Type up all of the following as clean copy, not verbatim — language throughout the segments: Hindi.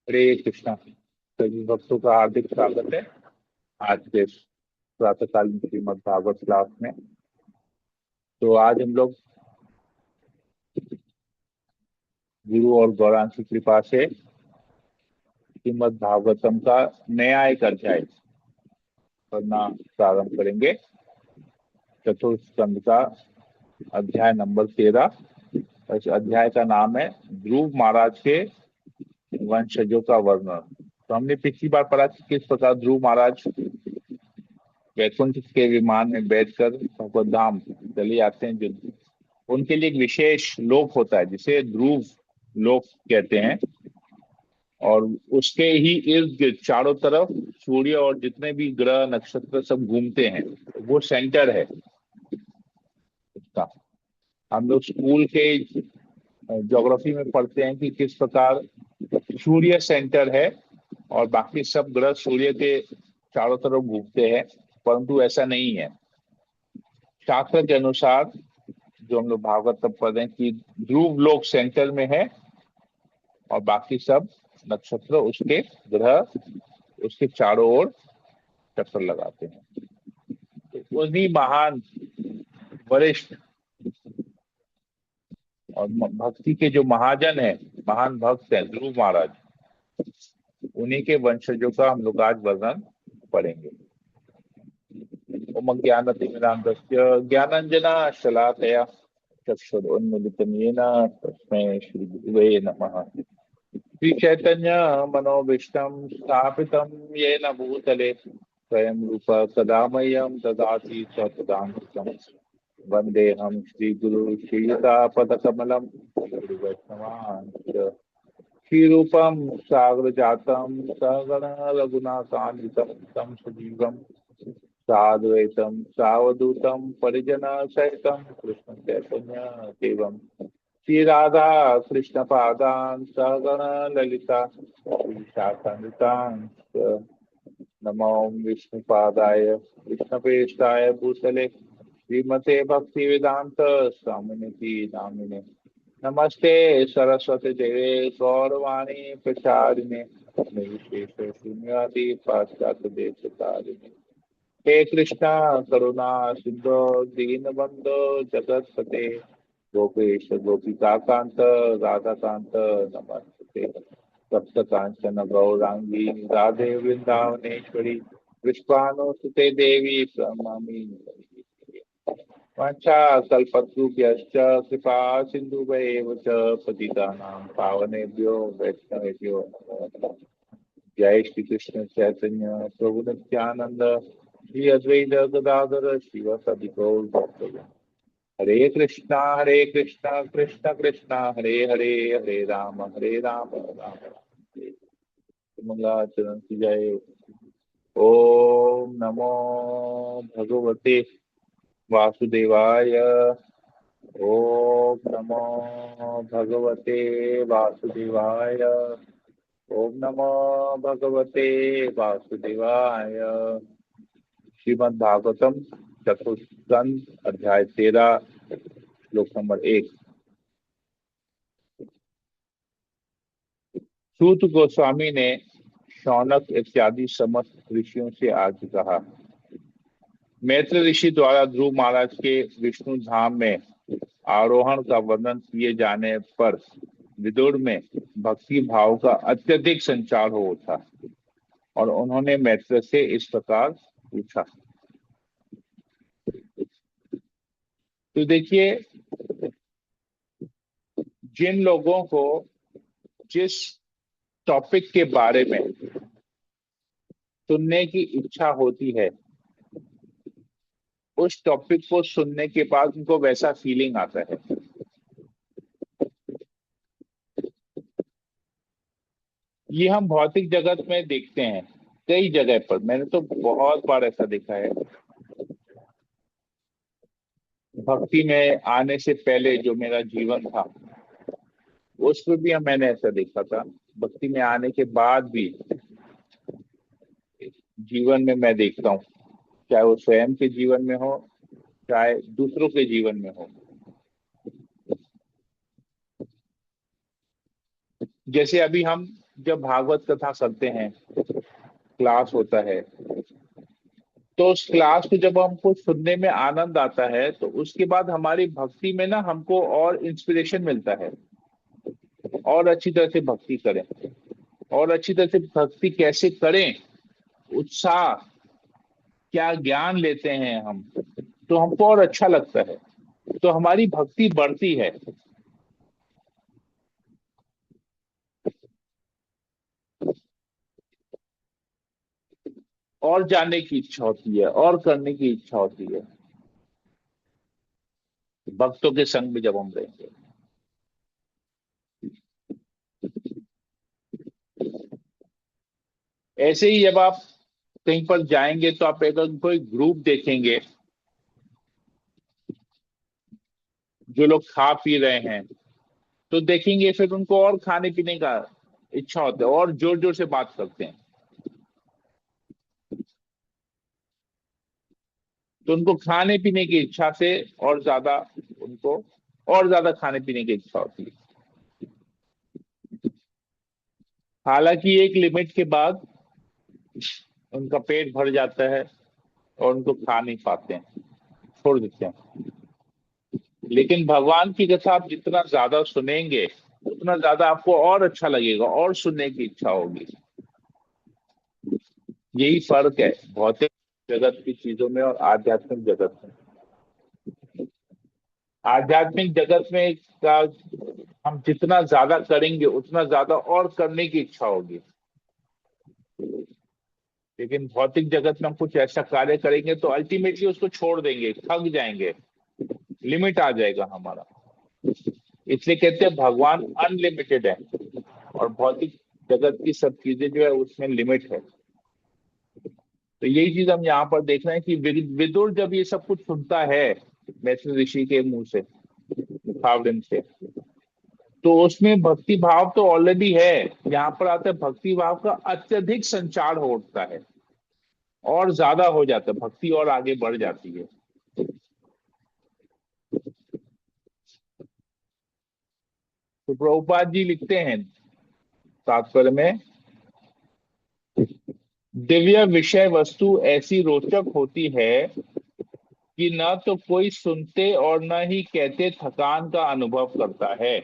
हरे कृष्णा। सभी भक्तों का हार्दिक स्वागत है आज के प्रातःकालीन श्रीमद् भागवत क्लास में। तो आज हम लोग गुरु और गौरांग की कृपा से श्रीमद् भागवतम का नया एक अध्याय पढ़ना प्रारंभ करेंगे। चतुर्थ स्कंद का अध्याय नंबर 13। इस अध्याय का नाम है ध्रुव महाराज के वंशजों का वर्णन। तो हमने पिछली बार पढ़ा कि किस प्रकार ध्रुव महाराज वैकुंठ के विमान में बैठकर भगवत धाम चले आते हैं। जो उनके लिए एक विशेष लोक होता है जिसे ध्रुव लोक कहते हैं, और उसके ही इर्द गिर्द चारों तरफ सूर्य और जितने भी ग्रह नक्षत्र सब घूमते हैं। वो सेंटर है उसका। हम लोग स्कूल के ज्योग्राफी में पढ़ते हैं कि किस प्रकार सूर्य सेंटर है और बाकी सब ग्रह सूर्य के चारों तरफ घूमते हैं, परंतु ऐसा नहीं है। शास्त्र के अनुसार जो हम लोग भागवत तब पढ़ते हैं कि ध्रुव लोक सेंटर में है और बाकी सब नक्षत्र उसके ग्रह उसके चारों ओर चक्कर लगाते हैं। तो उन्हीं महान वरिष्ठ और भक्ति के जो महाजन है, महान भक्त हैं ध्रुव महाराज, उन्हीं के वंशजों का हम लोग आज वर्णन पढ़ेंगे। ओम ज्ञानतिमिरान्धस्य ज्ञानाञ्जना शलाकया चक्षुरुन्मीलितं येन तस्मै श्रीगुरुवे नमः। श्री चैतन्य मनोभीष्टं स्थापितं येन भूतले स्वयं रूप कदा मह्यं ददाति स्वपदान्तिकम्। वन्देऽहं श्रीगुरु श्रीयुतापदकमलं गुरुवैष्णवांश्च श्रीरूपं साग्रजातं सहगण रघुनाथान्वितं तं सजीवं साद्वैतं सावधूतं परिजनसहितं कृष्ण चैतन्य देवं श्री राधा कृष्ण पादान सहगण ललिता श्रीशाखान्वितांश्च नमो विष्णुपादाय कृष्णप्रेष्ठाय भूतले श्रीमते भक्ति वेदांत स्वामिनिति नामिने। नमस्ते सरस्वती देवे गौरवाणी प्रचारिणे निर्विशेष शून्यादि पाश्चात्य देशकारिणे। हे कृष्णा करुणा सिंधु दीनबंधो जगतपते गोपेश गोपिका कांत राधा कांत नमस्ते। सप्त कांचन गौरांगी राधे वृंदावनेश्वरी पुष्पानुसुते देवी प्रणमामि। वाञ्छाकल्पतरुभ्यश्च कृपा सिन्धुभ्येव च पतितानां पावनेभ्यो वैष्णवेभ्यो नमो नमः। जय श्री कृष्ण चैतन्य प्रभु नित्यानंद श्री अद्वैत गदाधर शिवसदि गौर भक्तगण। हरे कृष्णा कृष्ण कृष्णा हरे हरे, हरे राम राम हरे। मंगलाचरण की जय। ओम नमो भगवते वासुदेवाय। ओम नमो भगवते वासुदेवाय। ओम नमो भगवते वासुदेवाय। श्रीमद् भागवतम चतुर्थ स्कंद अध्याय 13 श्लोक नंबर 1। सूत गोस्वामी ने शौनक इत्यादि समस्त ऋषियों से आगे कहा, मैत्र ऋषि द्वारा ध्रुव महाराज के विष्णु धाम में आरोहण का वर्णन किए जाने पर विदुर में भक्ति भाव का अत्यधिक संचार हो उठा और उन्होंने मैत्र से इस प्रकार पूछा। तो देखिए, जिन लोगों को जिस टॉपिक के बारे में सुनने की इच्छा होती है, उस टॉपिक को सुनने के बाद उनको वैसा फीलिंग आता है। ये हम भौतिक जगत में देखते हैं कई जगह पर। मैंने तो बहुत बार ऐसा देखा है। भक्ति में आने से पहले जो मेरा जीवन था उसमें भी मैंने ऐसा देखा था। भक्ति में आने के बाद भी जीवन में मैं देखता हूँ, चाहे वो स्वयं के जीवन में हो चाहे दूसरों के जीवन में हो। जैसे अभी हम जब भागवत कथा करते हैं, क्लास होता है, तो उस क्लास को जब हमको सुनने में आनंद आता है, तो उसके बाद हमारी भक्ति में ना हमको और इंस्पिरेशन मिलता है, और अच्छी तरह से भक्ति करें। और अच्छी तरह से भक्ति कैसे करें, उत्साह, क्या ज्ञान लेते हैं हम, तो हमको और अच्छा लगता है, तो हमारी भक्ति बढ़ती है। और जानने की इच्छा होती है, और करने की इच्छा होती है, भक्तों के संग में जब हम रहेंगे। ऐसे ही जब आप कहीं पर जाएंगे, तो आप अगर कोई ग्रुप देखेंगे जो लोग खा पी रहे हैं, तो देखेंगे फिर उनको और खाने पीने का इच्छा होता है, और जोर जोर से बात करते हैं, तो उनको खाने पीने की इच्छा से और ज्यादा, उनको और ज्यादा खाने पीने की इच्छा होती है। हालांकि एक लिमिट के बाद उनका पेट भर जाता है, और उनको खा नहीं पाते हैं, छोड़ देते हैं। लेकिन भगवान की कथा आप जितना ज्यादा सुनेंगे, उतना ज्यादा आपको और अच्छा लगेगा, और सुनने की इच्छा होगी। यही फर्क है भौतिक जगत की चीजों में और आध्यात्मिक जगत में। आध्यात्मिक जगत में का हम जितना ज्यादा करेंगे, उतना ज्यादा और करने की इच्छा होगी। लेकिन भौतिक जगत में हम कुछ ऐसा कार्य करेंगे, तो अल्टीमेटली उसको छोड़ देंगे, थक जाएंगे, लिमिट आ जाएगा हमारा। इसलिए कहते हैं भगवान अनलिमिटेड है, और भौतिक जगत की सब चीजें जो है उसमें लिमिट है। तो यही चीज हम यहाँ पर देख रहे हैं कि विदुर जब ये सब कुछ सुनता है मैत्री ऋषि के मुंह से, भावरिन से, तो उसमें भक्ति भाव तो ऑलरेडी है। यहाँ पर आता है भक्ति भाव का अत्यधिक संचार हो उठता है, और ज्यादा हो जाता है, भक्ति और आगे बढ़ जाती है। तो प्रभुपाद जी लिखते हैं तात्पर्य में, दिव्य विषय वस्तु ऐसी रोचक होती है कि न तो कोई सुनते और न ही कहते थकान का अनुभव करता है।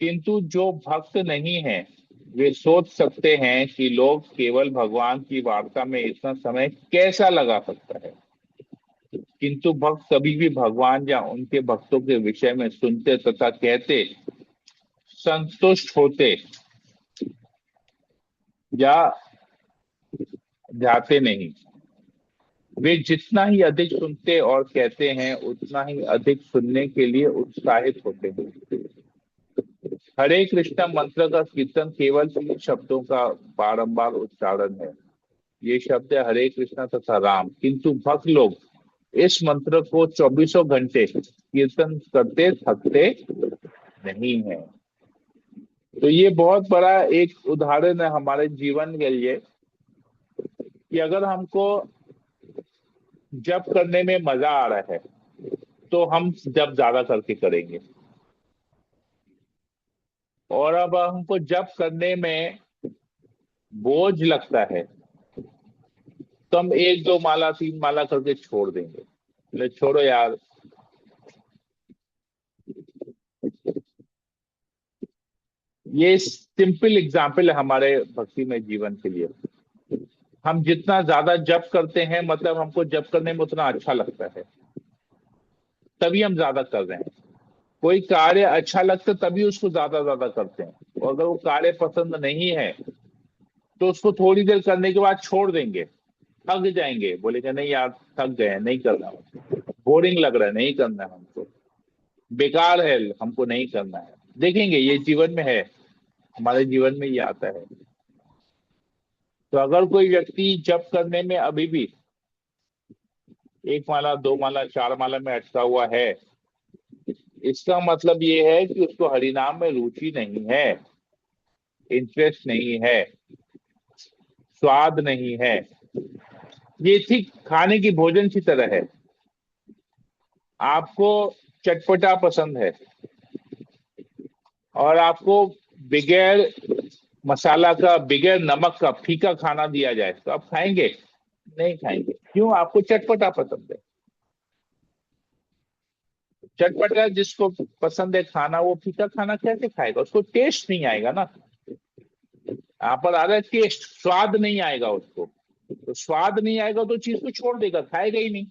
किंतु जो भक्त नहीं है, वे सोच सकते हैं कि लोग केवल भगवान की वार्ता में इतना समय कैसा लगा सकता है। किंतु भक्त कभी भी भगवान या उनके भक्तों के विषय में सुनते तथा कहते संतुष्ट होते या जाते नहीं। वे जितना ही अधिक सुनते और कहते हैं, उतना ही अधिक सुनने के लिए उत्साहित होते हैं। हरे कृष्ण मंत्र का कीर्तन केवल 3 शब्दों का बारंबार उच्चारण है। ये शब्द है हरे कृष्ण तथा राम। किंतु भक्त लोग इस मंत्र को चौबीसों घंटे कीर्तन करते थकते नहीं है। तो ये बहुत बड़ा एक उदाहरण है हमारे जीवन के लिए, कि अगर हमको जप करने में मजा आ रहा है, तो हम जप ज्यादा करके करेंगे। और अब हमको जप करने में बोझ लगता है, तो हम 1 2 माला 3 माला करके छोड़ देंगे, बोले छोड़ो यार। ये सिंपल एग्जाम्पल है हमारे भक्ति में जीवन के लिए। हम जितना ज्यादा जप करते हैं, मतलब हमको जप करने में उतना अच्छा लगता है, तभी हम ज्यादा कर रहे हैं। कोई कार्य अच्छा लगता है तभी उसको ज्यादा ज्यादा करते हैं, और अगर वो कार्य पसंद नहीं है, तो उसको थोड़ी देर करने के बाद छोड़ देंगे, थक जाएंगे, बोलेंगे नहीं यार, थक गए, नहीं करना, बोरिंग लग रहा है, नहीं करना है हमको, बेकार है, हमको नहीं करना है। देखेंगे ये जीवन में है, हमारे जीवन में ये आता है। तो अगर कोई व्यक्ति जप करने में अभी भी 1 माला 2 माला 4 माला में अटका हुआ है, इसका मतलब ये है कि उसको हरिनाम में रुचि नहीं है, इंटरेस्ट नहीं है, स्वाद नहीं है। ये ठीक खाने की भोजन की तरह है। आपको चटपटा पसंद है, और आपको बगैर मसाला का, बगैर नमक का फीका खाना दिया जाए तो आप खाएंगे? नहीं खाएंगे। क्यों? आपको चटपटा पसंद है। चटपटा जिसको पसंद है खाना, वो फीका खाना कैसे खाएगा? उसको टेस्ट नहीं आएगा ना। यहाँ पर आ रहा है टेस्ट, स्वाद नहीं आएगा उसको। तो स्वाद नहीं आएगा तो चीज को छोड़ देगा, खाएगा ही नहीं।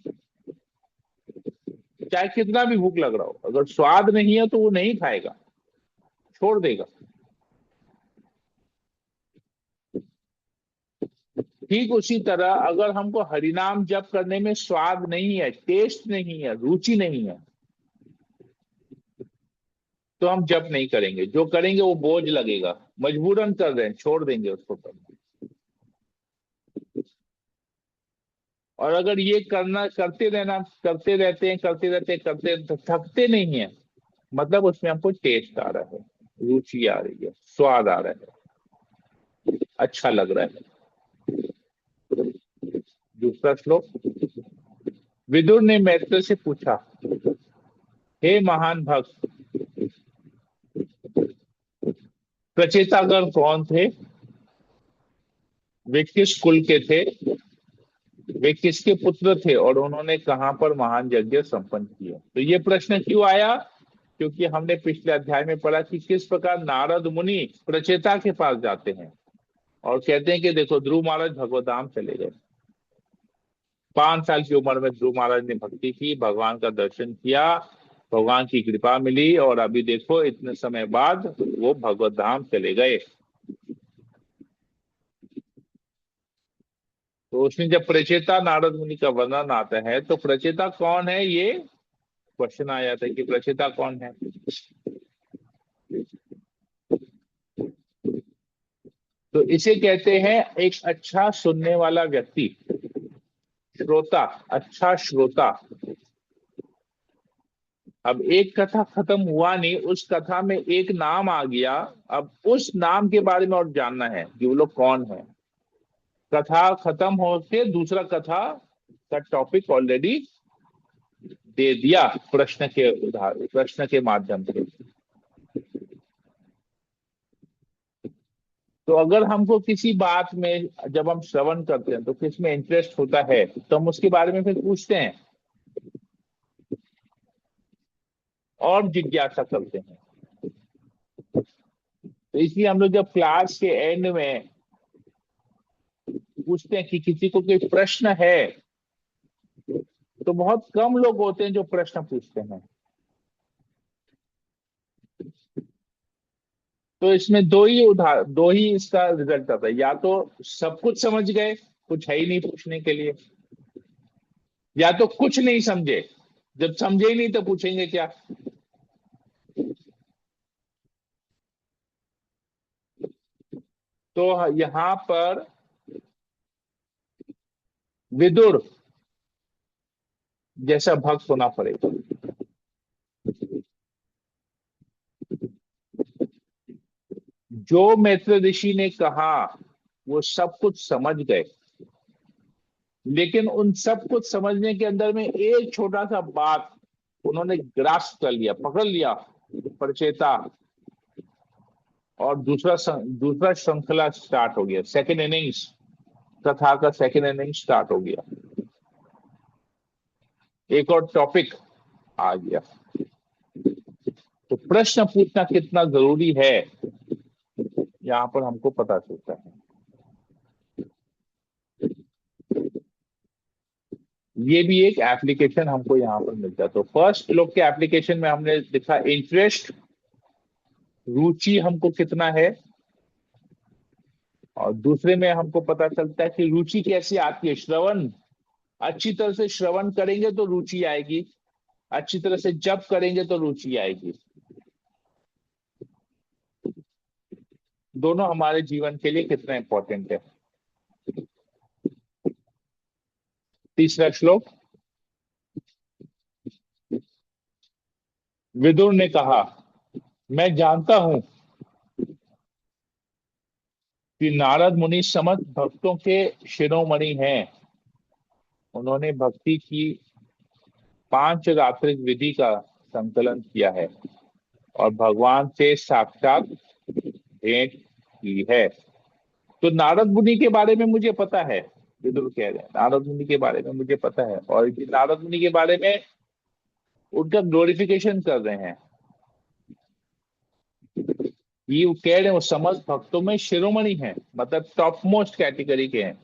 चाहे कितना भी भूख लग रहा हो, अगर स्वाद नहीं है तो वो नहीं खाएगा, छोड़ देगा। ठीक उसी तरह अगर हमको हरिनाम जप करने में स्वाद नहीं है, टेस्ट नहीं है, रुचि नहीं है, तो हम जप नहीं करेंगे। जो करेंगे वो बोझ लगेगा, मजबूरन कर रहे हैं, छोड़ देंगे उसको करना। और अगर ये करना, करते रहना, करते रहते हैं, करते रहते हैं, करते तो थकते नहीं है, मतलब उसमें हमको टेस्ट आ रहा है, रुचि आ रही है, स्वाद आ रहा है, अच्छा लग रहा है। दूसरा श्लोक। विदुर ने मैत्र से पूछा, हे महान भक्त, प्रचेतागण कौन थे? वे किस कुल के थे? वे किसके पुत्र थे? और उन्होंने कहां पर महान यज्ञ संपन्न किया? तो ये प्रश्न क्यों आया? क्योंकि हमने पिछले अध्याय में पढ़ा कि किस प्रकार नारद मुनि प्रचेता के पास जाते हैं और कहते हैं कि देखो, ध्रुव महाराज भगवत चले गए। 5 साल की उम्र में ध्रुव महाराज ने भक्ति की, भगवान का दर्शन किया, भगवान की कृपा मिली, और अभी देखो इतने समय बाद वो भगवत धाम चले गए। तो उसमें जब प्रचेता नारद मुनि का वर्णन आता है तो प्रचेता कौन है, ये क्वेश्चन आ जाता है कि प्रचेता कौन है। तो इसे कहते हैं एक अच्छा सुनने वाला व्यक्ति, श्रोता, अच्छा श्रोता। अब एक कथा खत्म हुआ नहीं, उस कथा में एक नाम आ गया, अब उस नाम के बारे में और जानना है कि वो लोग कौन है। कथा खत्म होके दूसरा कथा का टॉपिक ऑलरेडी दे दिया प्रश्न के उदाहरण, प्रश्न के माध्यम से। तो अगर हमको किसी बात में, जब हम श्रवण करते हैं तो किस में इंटरेस्ट होता है, तो हम उसके बारे में फिर पूछते हैं और जिज्ञासा करते हैं। तो इसलिए हम लोग जब क्लास के एंड में पूछते हैं कि किसी को कोई प्रश्न है, तो बहुत कम लोग होते हैं जो प्रश्न पूछते हैं। तो इसमें दो ही इसका रिजल्ट आता है, या तो सब कुछ समझ गए, कुछ है ही नहीं पूछने के लिए, या तो कुछ नहीं समझे। जब समझे ही नहीं तो पूछेंगे क्या? तो यहां पर विदुर जैसा भक्त होना पड़ेगा। जो मैत्र ऋषि ने कहा वो सब कुछ समझ गए, लेकिन उन सब कुछ समझने के अंदर में एक छोटा सा बात उन्होंने ग्रास्प कर लिया, पकड़ लिया, प्रचेता। और दूसरा श्रृंखला स्टार्ट हो गया, सेकेंड इनिंग्स, कथा का सेकेंड इनिंग्स स्टार्ट हो गया, एक और टॉपिक आ गया। तो प्रश्न पूछना कितना जरूरी है, यहाँ पर हमको पता चलता है। ये भी एक एप्लीकेशन हमको यहाँ पर मिलता है। तो फर्स्ट लोग के एप्लीकेशन में हमने लिखा इंटरेस्ट, रुचि हमको कितना है, और दूसरे में हमको पता चलता है कि रुचि कैसे आती है। श्रवण, अच्छी तरह से श्रवण करेंगे तो रुचि आएगी, अच्छी तरह से जप करेंगे तो रुचि आएगी। दोनों हमारे जीवन के लिए कितना इंपॉर्टेंट है। तीसरा श्लोक। विदुर ने कहा, मैं जानता हूं कि नारद मुनि समस्त भक्तों के शिरोमणि हैं। उन्होंने भक्ति की 5 रात्रिक विधि का संकलन किया है और भगवान से साक्षात भेंट की है। तो नारद मुनि के बारे में मुझे पता है, विदुर कह रहे हैं नारद मुनि के बारे में मुझे पता है, और ये नारद मुनि के बारे में उनका ग्लोरिफिकेशन कर रहे हैं। ये वो कह रहे हैं वो समस्त भक्तों में शिरोमणि है, मतलब टॉप मोस्ट कैटेगरी के हैं,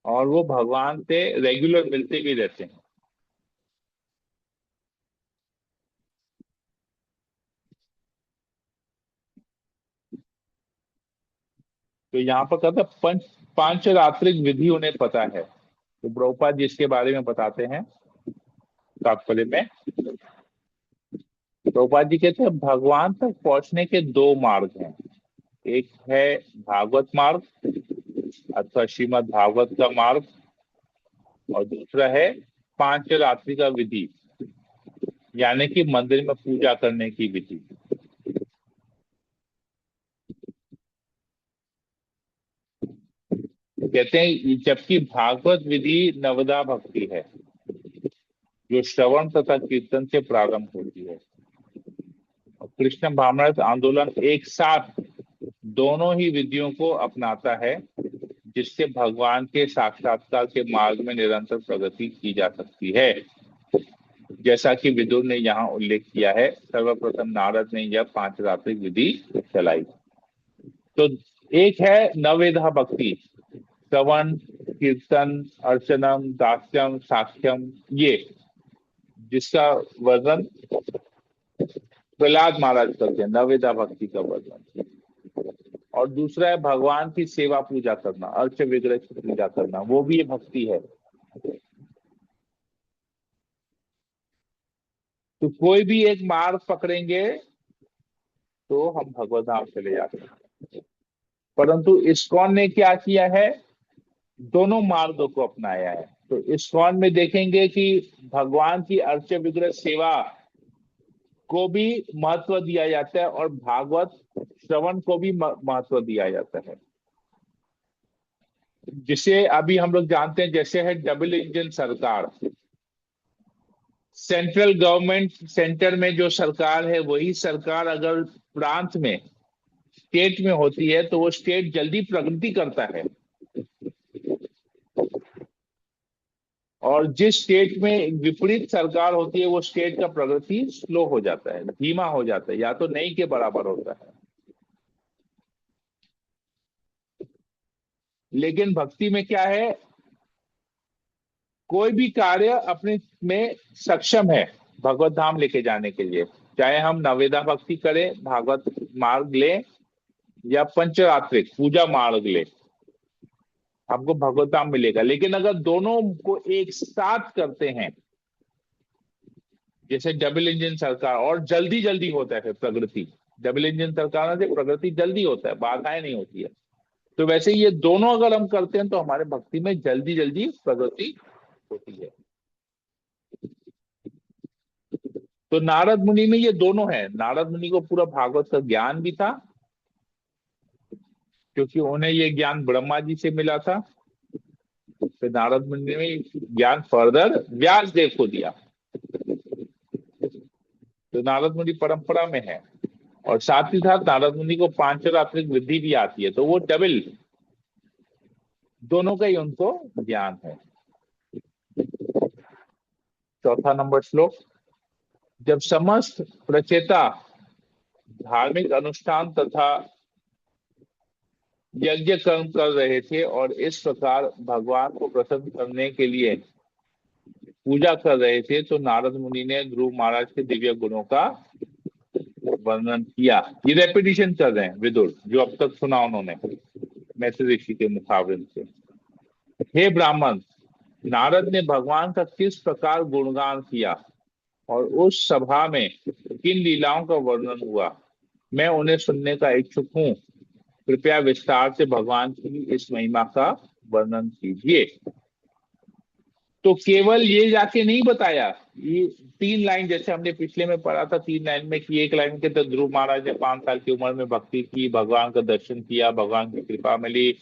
और वो भगवान से रेगुलर मिलते भी रहते हैं। तो यहाँ पर कहता है पांच रात्रिक विधि उन्हें पता है। तो प्रभुपाद जी इसके बारे में बताते हैं तात्पर्य में। प्रभुपाद जी कहते हैं भगवान तक पहुंचने के दो मार्ग हैं। एक है भागवत मार्ग अथवा श्रीमद् भागवत का मार्ग, और दूसरा है पांच रात्रि का विधि, यानी कि मंदिर में पूजा करने की विधि। कहते हैं जबकि भागवत विधि नवदा भक्ति है, जो श्रवण तथा कीर्तन से प्रारंभ होती है। और कृष्ण भावनामृत आंदोलन एक साथ दोनों ही विधियों को अपनाता है, जिससे भगवान के साक्षात्कार के मार्ग में निरंतर प्रगति की जा सकती है। जैसा कि विदुर ने यहाँ उल्लेख किया है, सर्वप्रथम नारद ने यह पांच रात्रिक विधि चलाई। तो एक है नवेदा भक्ति, श्रवण कीर्तन अर्चनम दास्यम साक्ष्यम, ये जिसका वर्णन प्रहलाद महाराज करते हैं, नवेदा भक्ति का वर्णन। और दूसरा है भगवान की सेवा पूजा करना, अर्च विग्रह की पूजा करना, वो भी ये भक्ति है। तो कोई भी एक मार्ग पकड़ेंगे तो हम भगवत धाम चले जाते हैं। परंतु इस्कॉन ने क्या किया है, दोनों मार्गों को अपनाया है। तो इस्कॉन में देखेंगे कि भगवान की अर्च विग्रह सेवा को भी महत्व दिया जाता है, और भागवत श्रवण को भी महत्व दिया जाता है। जिसे अभी हम लोग जानते हैं, जैसे है डबल इंजन सरकार, सेंट्रल गवर्नमेंट, सेंटर में जो सरकार है वही सरकार अगर प्रांत में, स्टेट में होती है, तो वो स्टेट जल्दी प्रगति करता है। और जिस स्टेट में विपरीत सरकार होती है वो स्टेट का प्रगति स्लो हो जाता है, धीमा हो जाता है, या तो नहीं के बराबर होता है। लेकिन भक्ति में क्या है, कोई भी कार्य अपने में सक्षम है भगवत धाम लेके जाने के लिए। चाहे हम नवेदा भक्ति करें, भागवत मार्ग लें, या पंचरात्रिक पूजा मार्ग ले, हमको भगवत धाम मिलेगा। लेकिन अगर दोनों को एक साथ करते हैं, जैसे डबल इंजन सरकार, और जल्दी जल्दी होता है फिर प्रगति, डबल इंजन सरकार से प्रगति जल्दी होता है, बाधाएं नहीं होती है। तो वैसे ये दोनों अगर हम करते हैं तो हमारे भक्ति में जल्दी जल्दी प्रगति होती है। तो नारद मुनि में ये दोनों है। नारद मुनि को पूरा भागवत का ज्ञान भी था, क्योंकि उन्हें ये ज्ञान ब्रह्मा जी से मिला था। फिर नारद मुनि ने ज्ञान फर्दर व्यास देव को दिया। तो नारद मुनि परंपरा में है, और साथ ही साथ नारद मुनि को पांचरात्रिक विधि भी आती है, तो वो डबल दोनों का ही उनको ज्ञान है। चौथा नंबर श्लोक। जब समस्त प्रचेता धार्मिक अनुष्ठान तथा यज्ञ कर्म कर रहे थे और इस प्रकार भगवान को प्रसन्न करने के लिए पूजा कर रहे थे, तो नारद मुनि ने ध्रुव महाराज के दिव्य गुणों का वर्णन किया। ये रेपिटेशन कर रहे हैं विदुर, जो अब तक सुना उन्होंने मैत्री ऋषि के मुखावरिन से। हे ब्राह्मण, नारद ने भगवान का किस प्रकार गुणगान किया और उस सभा में किन लीलाओं का वर्णन हुआ, मैं उन्हें सुनने का इच्छुक हूँ। कृपया विस्तार से भगवान की इस महिमा का वर्णन कीजिए। तो केवल ये जाके नहीं बताया, ये तीन लाइन जैसे हमने पिछले में पढ़ा था, तीन लाइन में कि एक लाइन के तो ध्रुव महाराज ने 5 साल की उम्र में भक्ति की, भगवान का दर्शन किया, भगवान की कृपा मिली,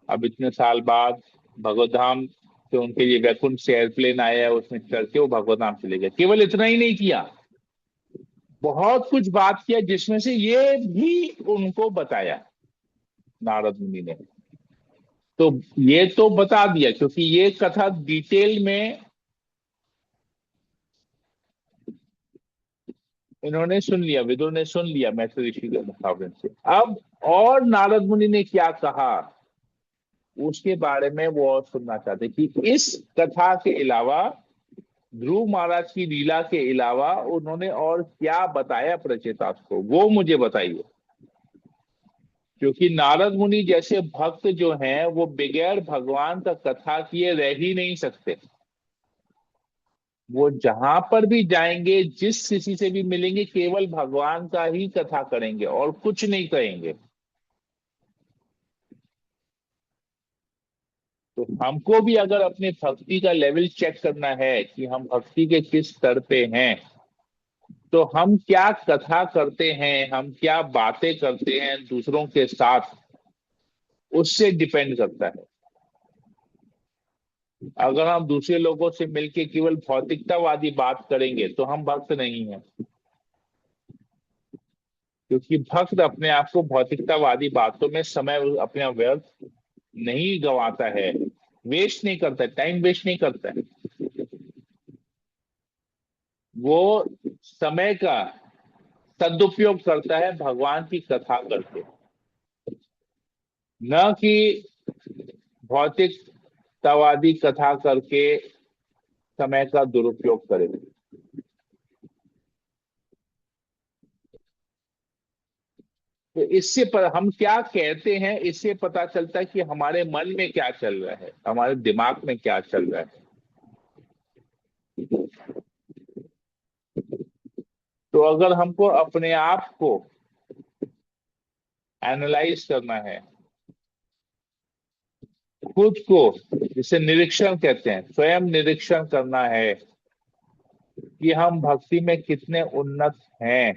अब इतने साल बाद भगवत धाम से उनके लिए वैकुंठ से एयरप्लेन आया है, उसमें चढ़ के वो भगवत धाम चले गए। केवल इतना ही नहीं किया, बहुत कुछ बात किया, जिसमें से ये भी उनको बताया नारद मुनि ने। तो ये तो बता दिया, क्योंकि ये कथा डिटेल में इन्होंने सुन लिया, विदुर ने सुन लिया मैत्री ऋषि के मुखावरे से। अब और नारद मुनि ने क्या कहा उसके बारे में वो और सुनना चाहते कि इस कथा के अलावा, ध्रुव महाराज की लीला के अलावा उन्होंने और क्या बताया प्रचेतास को, वो मुझे बताइए। क्योंकि नारद मुनि जैसे भक्त जो हैं वो बगैर भगवान का कथा किए रह ही नहीं सकते। वो जहां पर भी जाएंगे, जिस किसी से भी मिलेंगे, केवल भगवान का ही कथा करेंगे और कुछ नहीं कहेंगे। तो हमको भी अगर अपने भक्ति का लेवल चेक करना है कि हम भक्ति के किस स्तर पे हैं, तो हम क्या कथा करते हैं, हम क्या बातें करते हैं दूसरों के साथ, उससे डिपेंड करता है। अगर हम दूसरे लोगों से मिलके केवल भौतिकतावादी बात करेंगे तो हम भक्त नहीं हैं। क्योंकि भक्त अपने आप को भौतिकतावादी बातों में समय अपना व्यर्थ नहीं गंवाता है, वेस्ट नहीं करता, टाइम वेस्ट नहीं करता है। वो समय का सदुपयोग करता है भगवान की कथा करके, न कि भौतिकतावादी कथा करके समय का दुरुपयोग करे। तो इससे पर हम क्या कहते हैं, इससे पता चलता है कि हमारे मन में क्या चल रहा है, हमारे दिमाग में क्या चल रहा है। तो अगर हमको अपने आप को एनालाइज करना है, खुद को, जिसे निरीक्षण कहते हैं, स्वयं निरीक्षण करना है कि हम भक्ति में कितने उन्नत हैं,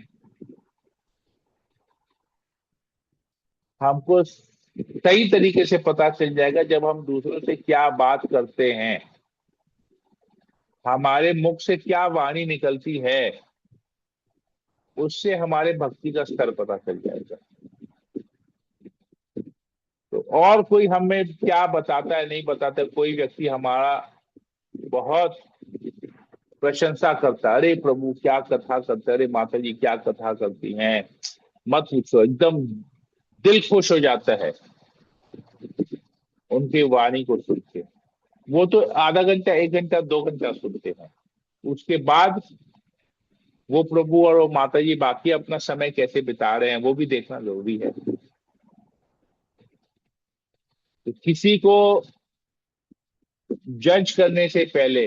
हमको सही तरीके से पता चल जाएगा जब हम दूसरों से क्या बात करते हैं, हमारे मुख से क्या वाणी निकलती है, उससे हमारे भक्ति का स्तर पता चल जाएगा। तो और कोई हमें क्या बताता है नहीं बताता है, कोई व्यक्ति हमारा बहुत प्रशंसा करता है, अरे प्रभु क्या कथा करते हैं, अरे माता जी क्या कथा करती हैं, मत पूछो, एकदम दिल खुश हो जाता है उनकी वाणी को सुन के। वो तो आधा घंटा, एक घंटा, 2 घंटा सुनते हैं। उसके बाद वो प्रभु और वो माता जी बाकी अपना समय कैसे बिता रहे हैं वो भी देखना जरूरी है। तो किसी को जज करने से पहले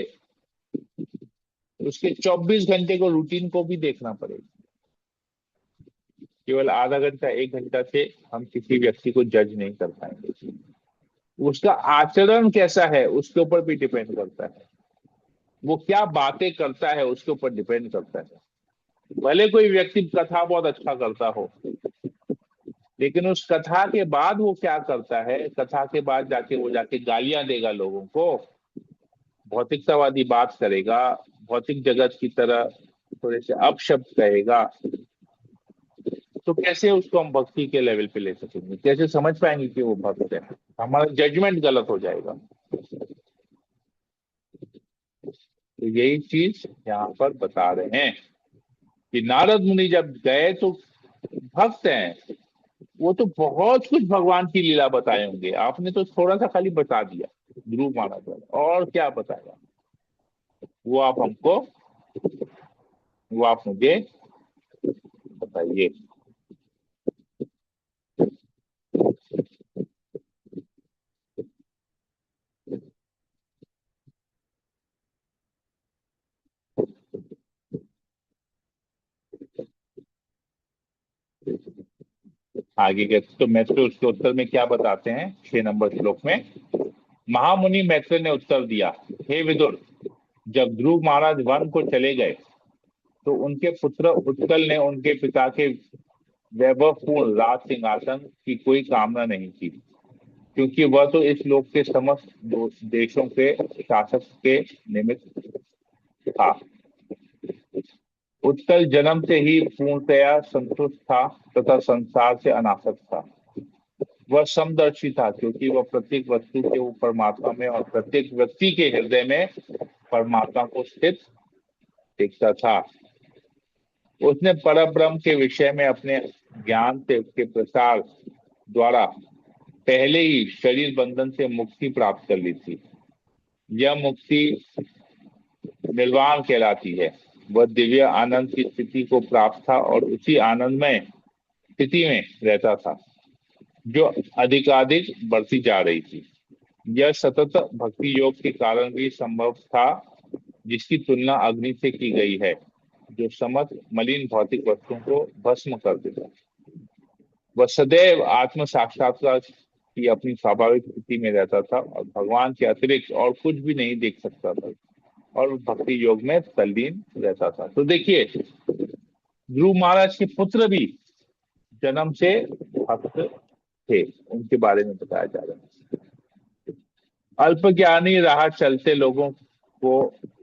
उसके 24 घंटे को, रूटीन को भी देखना पड़ेगा। केवल आधा घंटा, 1 घंटा से हम किसी व्यक्ति को जज नहीं कर पाएंगे। उसका आचरण कैसा है उसके ऊपर भी डिपेंड करता है, वो क्या बातें करता है उसके ऊपर डिपेंड करता है। भले कोई व्यक्ति कथा बहुत अच्छा करता हो, लेकिन उस कथा के बाद वो क्या करता है, कथा के बाद जाके वो जाके गालियां देगा लोगों को, भौतिकतावादी बात करेगा, भौतिक जगत की तरह थोड़े से अपशब्द कहेगा, तो कैसे उसको हम भक्ति के लेवल पे ले सकेंगे, कैसे समझ पाएंगे कि वो भक्त है। हमारा जजमेंट गलत हो जाएगा। तो यही चीज यहाँ पर बता रहे हैं कि नारद मुनि जब गए तो भक्त हैं, वो तो बहुत कुछ भगवान की लीला बताए होंगे, आपने तो थोड़ा सा खाली बता दिया ध्रुव महाराज वाला, और क्या बताया वो आप हमको, वो आप मुझे बताइए। आगे के तो मैत्र उसके उत्तर में क्या बताते हैं, 6 नंबर श्लोक में, महामुनि मैत्र ने उत्तर दिया, हे विदुर, जब ध्रुव महाराज वन को चले गए तो उनके पुत्र उत्कल ने उनके पिता के वैभवपूर्ण राज सिंहासन की कोई कामना नहीं की, क्योंकि वह तो इस लोक के समस्त देशों के शासक के निमित्त था। उत्कल जन्म से ही पूर्णतया संतुष्ट था तथा संसार से अनासक्त था। वह समदर्शी था क्योंकि वह प्रत्येक वस्तु के वो परमात्मा में और प्रत्येक व्यक्ति के हृदय में परमात्मा को स्थित देखता था। उसने परब्रह्म के विषय में अपने ज्ञान के प्रसार द्वारा पहले ही शरीर बंधन से मुक्ति प्राप्त कर ली थी। यह मुक्ति निर्वाण कहलाती है। वह दिव्य आनंद की स्थिति को प्राप्त था और उसी आनंदमय स्थिति में रहता था जो अधिकाधिक बढ़ती जा रही थी। यह सतत भक्ति योग के कारण भी संभव था, जिसकी तुलना अग्नि से की गई है जो समस्त मलिन भौतिक वस्तुओं को भस्म कर देता। वह सदैव आत्म साक्षात्कार की अपनी स्वाभाविक स्थिति में रहता था और भगवान के अतिरिक्त और कुछ भी नहीं देख सकता था और भक्ति योग में तल्लीन रहता था। तो देखिए, ध्रुव महाराज के पुत्र भी जन्म से भक्त थे, उनके बारे में बताया जा रहा है। अल्पज्ञानी राह चलते लोगों को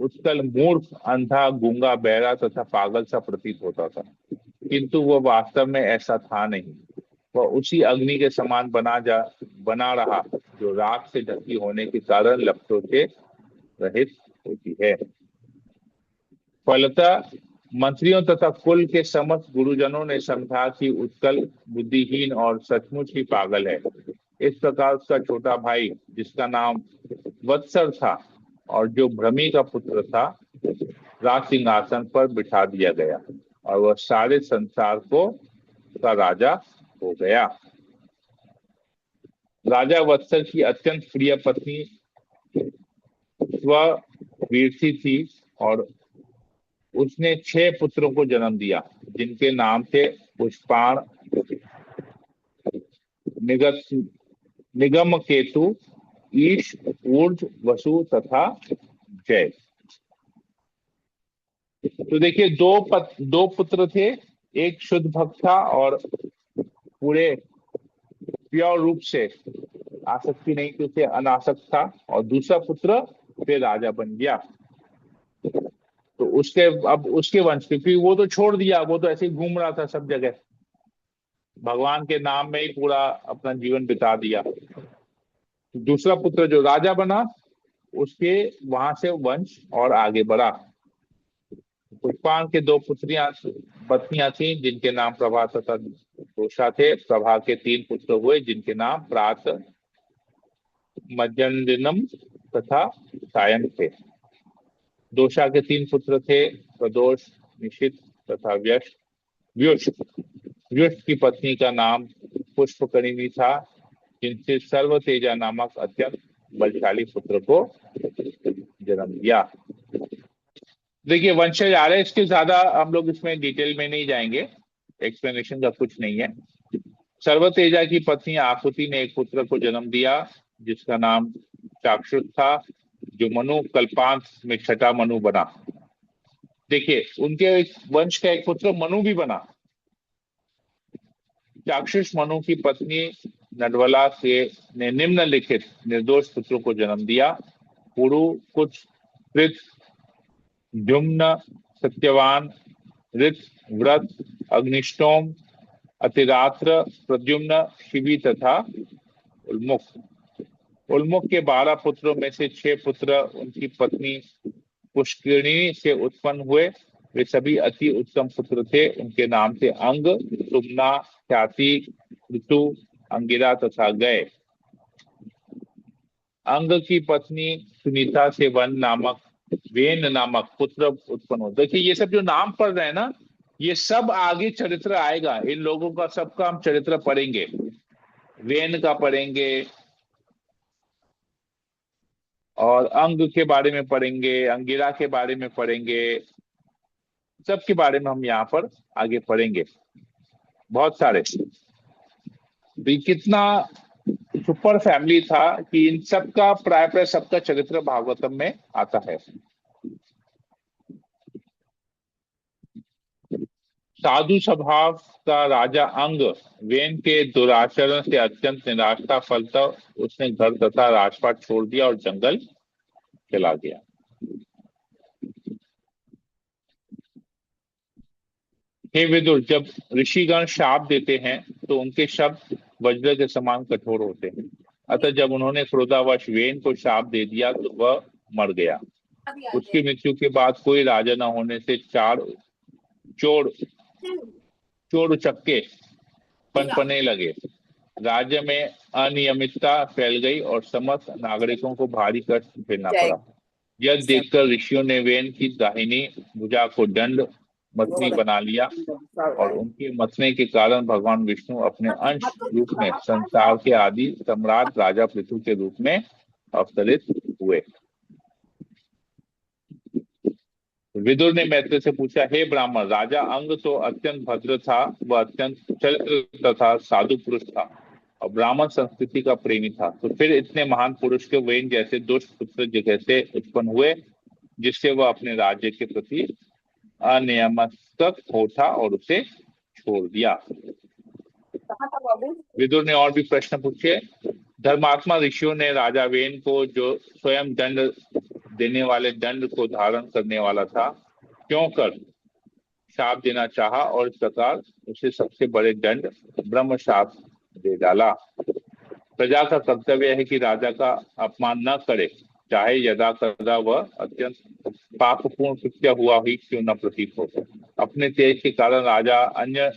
उत्कल मूर्ख, अंधा, गूंगा, बहरा तथा पागल सा प्रतीत होता था, किंतु वह वास्तव में ऐसा था नहीं। वह उसी अग्नि के समान बना रहा जो राख से ढकी होने के कारण लपटों से रहित होती है। फलतः मंत्रियों तथा कुल के समस्त गुरुजनों ने समझा कि उत्कल बुद्धिहीन और सचमुच ही पागल है। इस प्रकार उसका छोटा भाई, जिसका नाम वत्सर था और जो भ्रमी का पुत्र था, राज सिंहासन पर बिठा दिया गया और वह सारे संसार को का राजा हो गया। राजा वत्सल की अत्यंत प्रिय पत्नी स्ववीरसी थी और उसने 6 पुत्रों को जन्म दिया, जिनके नाम थे पुष्पाण, निगम केतु, ईश, ऊर्ज, वसु तथा जय। तो देखिए, दो पुत्र थे। एक शुद्ध भक्त था और पूरे प्योर रूप से आसक्ति नहीं थी, उसे अनासक्त था, और दूसरा पुत्र फिर राजा बन गया। तो उसके वंश, क्योंकि वो तो छोड़ दिया, वो तो ऐसे ही घूम रहा था सब जगह, भगवान के नाम में ही पूरा अपना जीवन बिता दिया। तो दूसरा पुत्र जो राजा बना, उसके वहां से वंश और आगे बढ़ा। पुष्पान के 2 पत्नियां थी, जिनके नाम प्रभा तथा दोषा थे। प्रभा के 3 पुत्र हुए, जिनके नाम प्रात, मज्जनदिनम तथा सायं थे। दोषा के 3 पुत्र थे, प्रदोष, निशित तथा व्युष्ट। व्युष्ट की पत्नी का नाम पुष्पकणिनी था, जिनसे सर्व तेजा नामक अत्यंत बलशाली पुत्र को जन्म दिया। देखिए, वंशज आ रहे हैं, इसके ज्यादा हम लोग इसमें डिटेल में नहीं जाएंगे, एक्सप्लेनेशन का कुछ नहीं है। सर्व तेजा की पत्नी आकुति ने एक पुत्र को जन्म दिया, जिसका नाम चाक्षुष था, जो मनु कल्पांत में छठा मनु बना। देखिए, उनके वंश का एक पुत्र मनु भी बना। चाक्षुष मनु की पत्नी नडवला ने निम्नलिखित निर्दोष पुत्रों को जन्म दिया: पुरु, कुछ, कृत, जुम्न, सत्यवान, ऋत, व्रत, अग्निष्टोम, अतिरात्र, प्रद्युम्न, शिवी तथा उल्मुख। उल्मुख के 12 पुत्रों में से 6 पुत्र उनकी पत्नी पुष्किणी से उत्पन्न हुए। वे सभी अति उत्तम पुत्र थे। उनके नाम थे अंग, सुमना, ख्याति, ऋतु, अंगिरा तथा गय। अंग की पत्नी सुनीता से वेन नामक पुत्र उत्पन्न हो। देखिए, ये सब जो नाम पढ़ रहे हैं ना, ये सब आगे चरित्र आएगा। इन लोगों का सबका हम चरित्र पढ़ेंगे। वेन का पढ़ेंगे और अंग के बारे में पढ़ेंगे, अंगिरा के बारे में पढ़ेंगे, सबके बारे में हम यहाँ पर आगे पढ़ेंगे, बहुत सारे। तो कितना सुपर फैमिली था कि इन सबका प्राय सबका चरित्र भागवतम में आता है। साधु स्वभाव का राजा अंग वेन के दुराचरण से अत्यंत निराश था। फलतः उसने घर तथा राजपाट छोड़ दिया और जंगल चला गया। हे विदुर, जब ऋषिगण शाप देते हैं तो उनके शब्द वज्र के समान कठोर होते हैं। अतः जब उन्होंने क्रोधावश वेन को शाप दे दिया तो वह मर गया। उसकी मृत्यु के बाद कोई राजा न होने से चार चोर चोर उचक्के पनपने लगे। राज्य में अनियमितता फैल गई और समस्त नागरिकों को भारी कष्ट झेलना पड़ा। यह देखकर ऋषियों ने वेन की दाहिनी भुजा को दंड मथनी बना लिया और उनके मथने के कारण भगवान विष्णु अपने अंश रूप में संसार के आदि सम्राट राजा पृथु के रूप में अवतरित हुए। विदुर ने मैत्री से पूछा, हे ब्राह्मण, राजा अंग तो अत्यंत भद्र था, वह अत्यंत चरित्र तथा साधु पुरुष था और ब्राह्मण संस्कृति का प्रेमी था, तो फिर इतने महान पुरुष के वेन जैसे दुष्ट पुत्र कैसे उत्पन्न हुए, जिससे वह अपने राज्य के प्रति अनियमतक होता और उसे छोड़ दिया। विदुर ने और भी प्रश्न पूछे। धर्मात्मा ऋषियों ने राजा वेन को, जो स्वयं दंड देने वाले दंड को धारण करने वाला था, क्यों कर शाप देना चाहा और इस प्रकार उसे सबसे बड़े दंड ब्रह्म शाप दे डाला। प्रजा का कर्तव्य है कि राजा का अपमान न करे, चाहे यदा कदा वह अत्यंत पापपूर्ण कृत्य हुआ ही क्यों न प्रतीत हो। अपने तेज के कारण राजा अन्य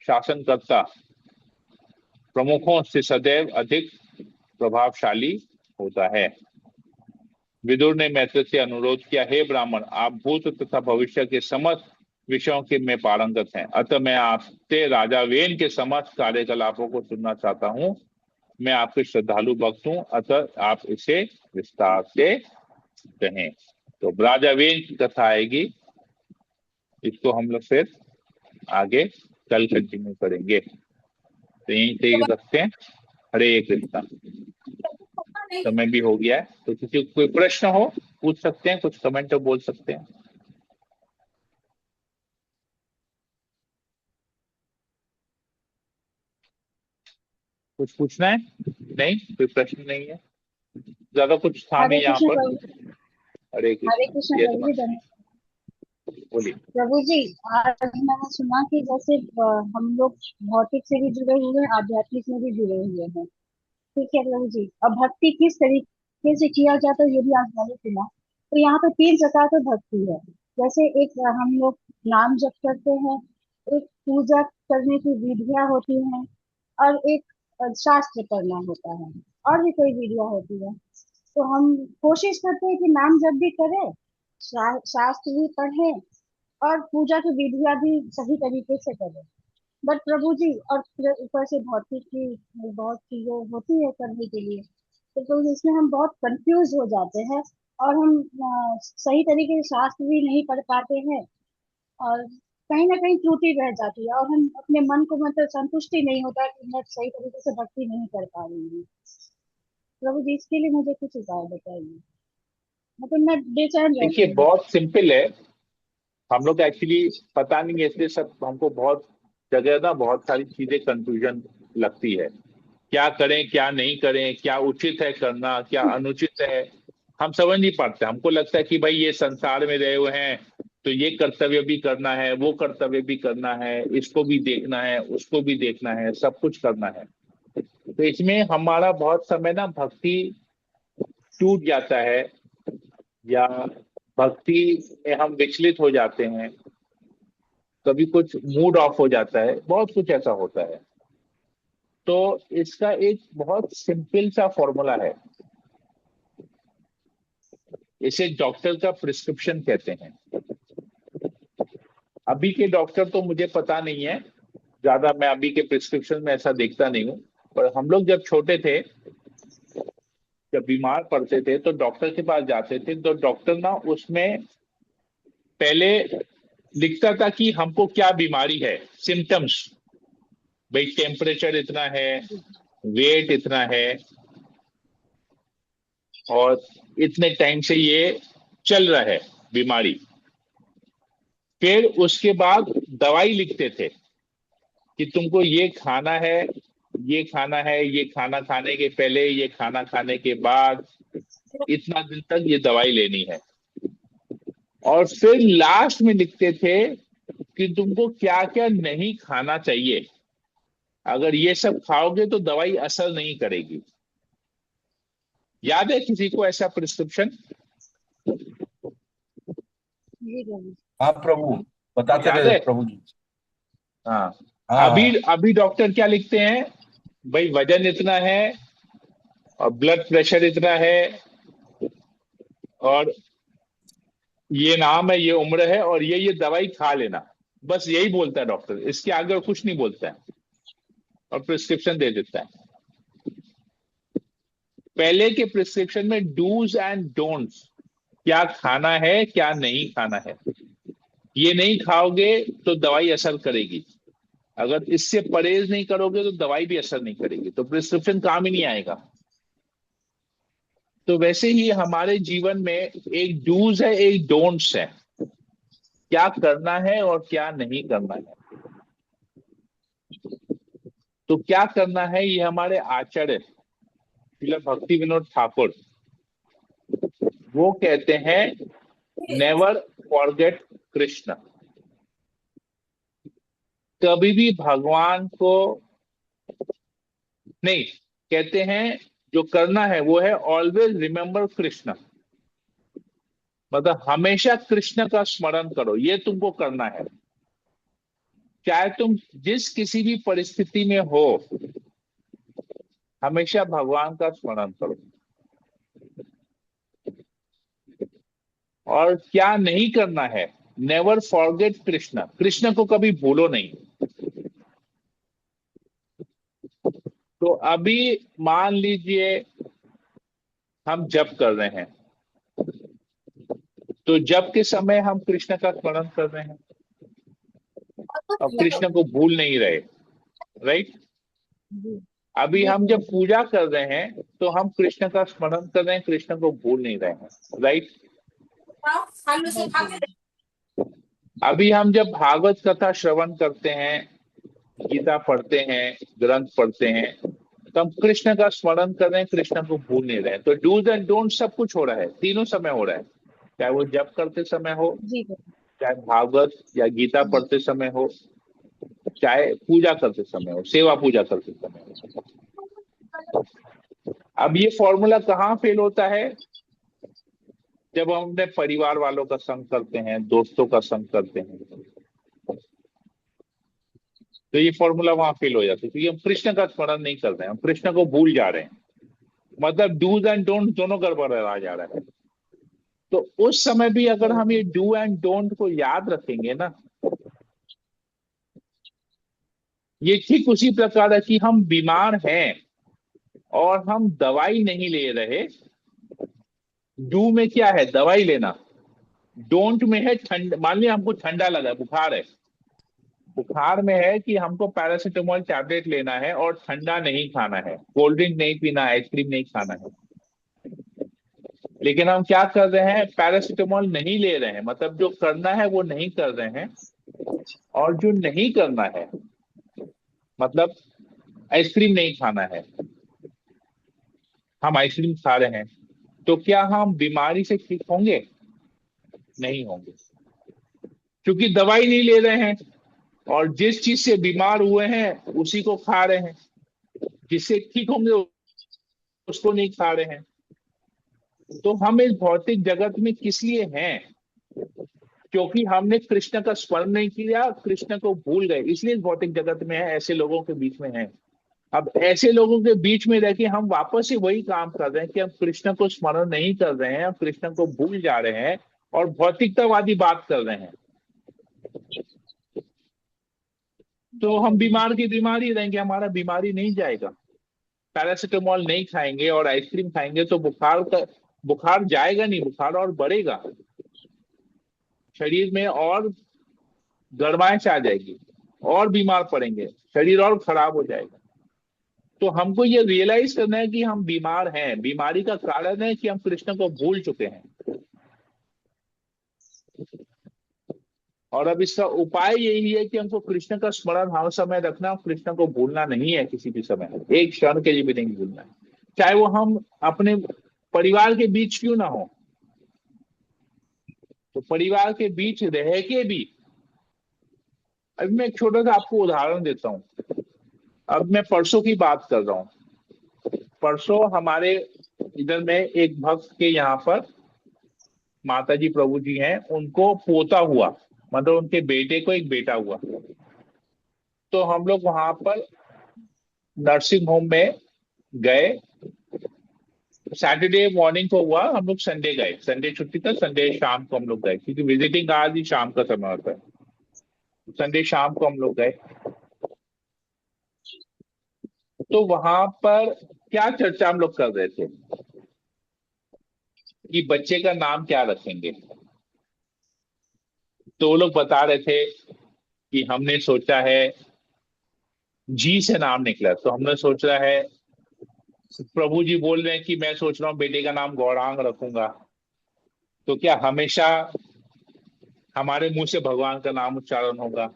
शासनकर्ता प्रमुखों से सदैव अधिक प्रभावशाली होता है। विदुर ने मैत्र से अनुरोध किया, हे ब्राह्मण, आप भूत तथा भविष्य के समस्त विषयों के में पारंगत हैं, अतः मैं आपसे राजा वेन के समस्त कार्यकलापों को सुनना चाहता हूँ। मैं आपके श्रद्धालु भक्त हूँ, अतः आप इसे विस्तार से कहें। तो राजा वेन की कथा आएगी, इसको हम लोग फिर आगे कल कंटिन्यू करेंगे। तो यहीं से रखते हैं। हरे कृष्णा। समय भी हो गया है, तो किसी को कोई प्रश्न हो पूछ सकते हैं, कुछ कमेंट हो बोल सकते हैं। कुछ पूछना है? नहीं, कोई प्रश्न नहीं है, ज्यादा कुछ था नहीं यहाँ पर। हरे कृष्ण। बोलिए प्रभु जी। आज मैंने सुना कि जैसे हम लोग भौतिक से भी जुड़े हुए हैं, आध्यात्मिक में भी जुड़े हुए हैं। ठीक है प्रभु जी। अब भक्ति किस तरीके से किया जाता है ये भी आज मैंने सुना। तो यहाँ पे 3 प्रकार की भक्ति है। जैसे एक हम लोग नाम जप करते हैं, एक पूजा करने की विधियां होती हैं, और एक शास्त्र पढ़ना होता है, और भी कोई विधियां होती है। तो हम कोशिश करते हैं कि नाम जप भी करें, शास्त्र भी पढ़ें, और पूजा की विधियां भी सही तरीके से करें। बट प्रभु जी, और फिर ऊपर से भौतिक की बहुत चीजें होती है करने के लिए, तो इसमें हम बहुत कंफ्यूज हो जाते हैं, और हम सही तरीके से शास्त्र भी नहीं पढ़ पाते हैं, और कहीं ना कहीं त्रुटि रह जाती है, और हम अपने मन को मतलब संतुष्टि नहीं होता कि मैं सही तरीके से भक्ति नहीं कर पा रही हूँ। प्रभु जी, इसके लिए मुझे कुछ उपाय बताइए, मतलब मैं बेचैन रहती देखिए, हूँ। बहुत सिंपल है। हम लोग एक्चुअली पता नहीं है, इसलिए सब हमको बहुत जगह ना बहुत सारी चीजें कंफ्यूजन लगती है। क्या करें क्या नहीं करें, क्या उचित है करना, क्या अनुचित है, हम समझ नहीं पाते। हमको लगता है कि भाई ये संसार में रहे हुए हैं तो ये कर्तव्य भी करना है, वो कर्तव्य भी करना है, इसको भी देखना है, उसको भी देखना है, सब कुछ करना है। तो इसमें हमारा बहुत समय ना भक्ति टूट जाता है, या भक्ति में हम विचलित हो जाते हैं, कभी कुछ मूड ऑफ हो जाता है, बहुत कुछ ऐसा होता है। तो इसका एक बहुत सिंपल सा फॉर्मूला है, इसे डॉक्टर का प्रिस्क्रिप्शन कहते हैं। अभी के डॉक्टर तो मुझे पता नहीं है ज्यादा, मैं अभी के प्रिस्क्रिप्शन में ऐसा देखता नहीं हूँ, पर हम लोग जब छोटे थे, जब बीमार पड़ते थे तो डॉक्टर के पास जाते थे, तो डॉक्टर ना उसमें पहले लिखता था कि हमको क्या बीमारी है, सिम्टम्स। भाई टेम्परेचर इतना है, वेट इतना है, और इतने टाइम से ये चल रहा है बीमारी। फिर उसके बाद दवाई लिखते थे कि तुमको ये खाना है, ये खाना है, ये खाना खाने के पहले, ये खाना खाने के बाद, इतना दिन तक ये दवाई लेनी है। और फिर लास्ट में लिखते थे कि तुमको क्या क्या नहीं खाना चाहिए। अगर ये सब खाओगे तो दवाई असर नहीं करेगी। याद है किसी को ऐसा प्रिस्क्रिप्शन? जी प्रभु। हाँ प्रभु, बताते याद रहे है? प्रभु जी। हाँ। हाँ अभी हाँ। अभी डॉक्टर क्या लिखते हैं? भाई वजन इतना है और ब्लड प्रेशर इतना है और ये नाम है, ये उम्र है और ये दवाई खा लेना। बस यही बोलता है डॉक्टर, इसके आगे और कुछ नहीं बोलता है, और प्रिस्क्रिप्शन दे देता है। पहले के प्रिस्क्रिप्शन में डूज एंड डोंट्स, क्या खाना है क्या नहीं खाना है। ये नहीं खाओगे तो दवाई असर करेगी, अगर इससे परहेज नहीं करोगे तो दवाई भी असर नहीं करेगी, तो प्रिस्क्रिप्शन काम ही नहीं आएगा। तो वैसे ही हमारे जीवन में एक डूज है एक डोंट्स है, क्या करना है और क्या नहीं करना है। तो क्या करना है ये हमारे आचार्य श्रील भक्ति विनोद ठाकुर वो कहते हैं, नेवर फॉरगेट कृष्ण। कभी भी भगवान को नहीं, कहते हैं जो करना है वो है ऑलवेज रिमेम्बर कृष्ण, मतलब हमेशा कृष्ण का स्मरण करो, ये तुमको करना है। चाहे तुम जिस किसी भी परिस्थिति में हो, हमेशा भगवान का स्मरण करो। और क्या नहीं करना है, नेवर फॉरगेट कृष्ण, कृष्ण को कभी भूलो नहीं। तो अभी मान लीजिए हम जप कर रहे हैं, तो जप के समय हम कृष्ण का स्मरण कर रहे हैं और कृष्ण को भूल नहीं रहे, राइट। जी अभी जी हम जब प्रभु जी। पूजा कर रहे हैं तो हम कृष्ण का स्मरण कर रहे हैं, कृष्ण को भूल नहीं रहे हैं, राइट। राइट प्रभु जी। अभी हम जब भागवत कथा श्रवण करते हैं, गीता पढ़ते हैं, ग्रंथ पढ़ते हैं, तो हम कृष्ण का स्मरण कर रहे हैं, कृष्ण को भूल नहीं रहे हैं। तो डूज एंड डोंट सब कुछ हो रहा है, तीनों समय हो रहा है, चाहे वो जप करते समय हो, जी प्रभु चाहे भागवत या गीता जी। पढ़ते समय हो, चाहे पूजा करते समय हो, सेवा पूजा करते समय हो। अब ये फॉर्मूला कहाँ फेल होता है? जब हम अपने परिवार वालों का संग करते हैं, दोस्तों का संग करते हैं, तो ये फॉर्मूला वहां फेल हो जाता है, क्योंकि हम कृष्ण का स्मरण नहीं कर रहे हैं, हम कृष्ण को भूल जा रहे हैं। मतलब डूज एंड डोंट दोनों गड़बड़ आ जा रहा है। तो उस समय भी अगर सही हम ये प्रभु। डू एंड डोंट को याद रखेंगे ना, ये ठीक उसी प्रकार है कि हम बीमार हैं और हम दवाई नहीं ले रहे। डू में क्या है, दवाई लेना। डोंट में है ठंड, मान लिया हमको ठंडा लगा है, बुखार है, बुखार में है कि हमको पैरासीटामोल टैबलेट लेना है और ठंडा नहीं खाना है, कोल्ड ड्रिंक नहीं पीना है, आइसक्रीम नहीं खाना है। लेकिन हम क्या कर रहे हैं, पैरासीटामोल नहीं ले रहे हैं, मतलब जो करना है वो नहीं कर रहे हैं। और जो नहीं करना है, मतलब आइसक्रीम नहीं खाना है, हम आइसक्रीम खा रहे हैं, तो क्या हम बीमारी से ठीक होंगे? नहीं होंगे, क्योंकि दवाई नहीं ले रहे हैं। और जिस चीज से बीमार हुए हैं उसी को खा रहे हैं, जिससे ठीक होंगे उसको नहीं खा रहे हैं। तो हम इस भौतिक जगत में किस लिए हैं? क्योंकि हमने कृष्ण का स्मरण नहीं किया, कृष्ण को भूल गए, इसलिए इस भौतिक जगत में है, ऐसे लोगों के बीच में है। अब ऐसे लोगों के बीच में रह के हम वापस से वही काम कर रहे हैं कि हम कृष्ण को स्मरण नहीं कर रहे हैं, हम कृष्ण को भूल जा रहे हैं और भौतिकतावादी बात कर रहे हैं। तो जी हम प्रभु जी। बीमार की बीमारी रहेंगे, हमारा बीमारी नहीं जाएगा। पैरासीटामोल नहीं खाएंगे और आइसक्रीम खाएंगे तो बुखार जाएगा नहीं, बुखार और बढ़ेगा, शरीर में और गर्माइश आ जाएगी और बीमार पड़ेंगे, शरीर और खराब हो जाएगा। तो हमको ये रियलाइज करना है कि हम बीमार हैं, बीमारी का कारण है कि हम कृष्ण को भूल चुके हैं। और अब इसका उपाय यही है कि हमको कृष्ण का स्मरण हर समय रखना, कृष्ण को भूलना नहीं है, किसी भी समय एक क्षण के लिए भी नहीं भूलना है, चाहे वो हम अपने परिवार के बीच क्यों ना हो। तो परिवार के बीच रह के भी अभी मैं एक छोटा सा आपको उदाहरण देता हूँ। अब मैं परसों की बात कर रहा हूँ। परसों हमारे इधर में एक भक्त के यहाँ पर माता जी प्रभु जी हैं, उनको पोता हुआ, मतलब उनके बेटे को एक बेटा हुआ। तो हम लोग वहां पर नर्सिंग होम में गए। सैटरडे मॉर्निंग को हुआ, हम लोग संडे गए, संडे छुट्टी था, संडे शाम को हम लोग गए क्योंकि विजिटिंग आज ही शाम का समय होता है। संडे शाम को हम लोग गए। तो वहां पर क्या चर्चा हम लोग कर रहे थे कि बच्चे का नाम क्या रखेंगे। तो वो लोग बता रहे थे कि हमने सोचा है, जी से नाम निकला तो हमने सोचा है, प्रभु जी बोल रहे हैं कि मैं सोच रहा हूँ बेटे का नाम गौरांग रखूंगा। तो क्या हमेशा हमारे मुंह से भगवान का नाम उच्चारण होगा।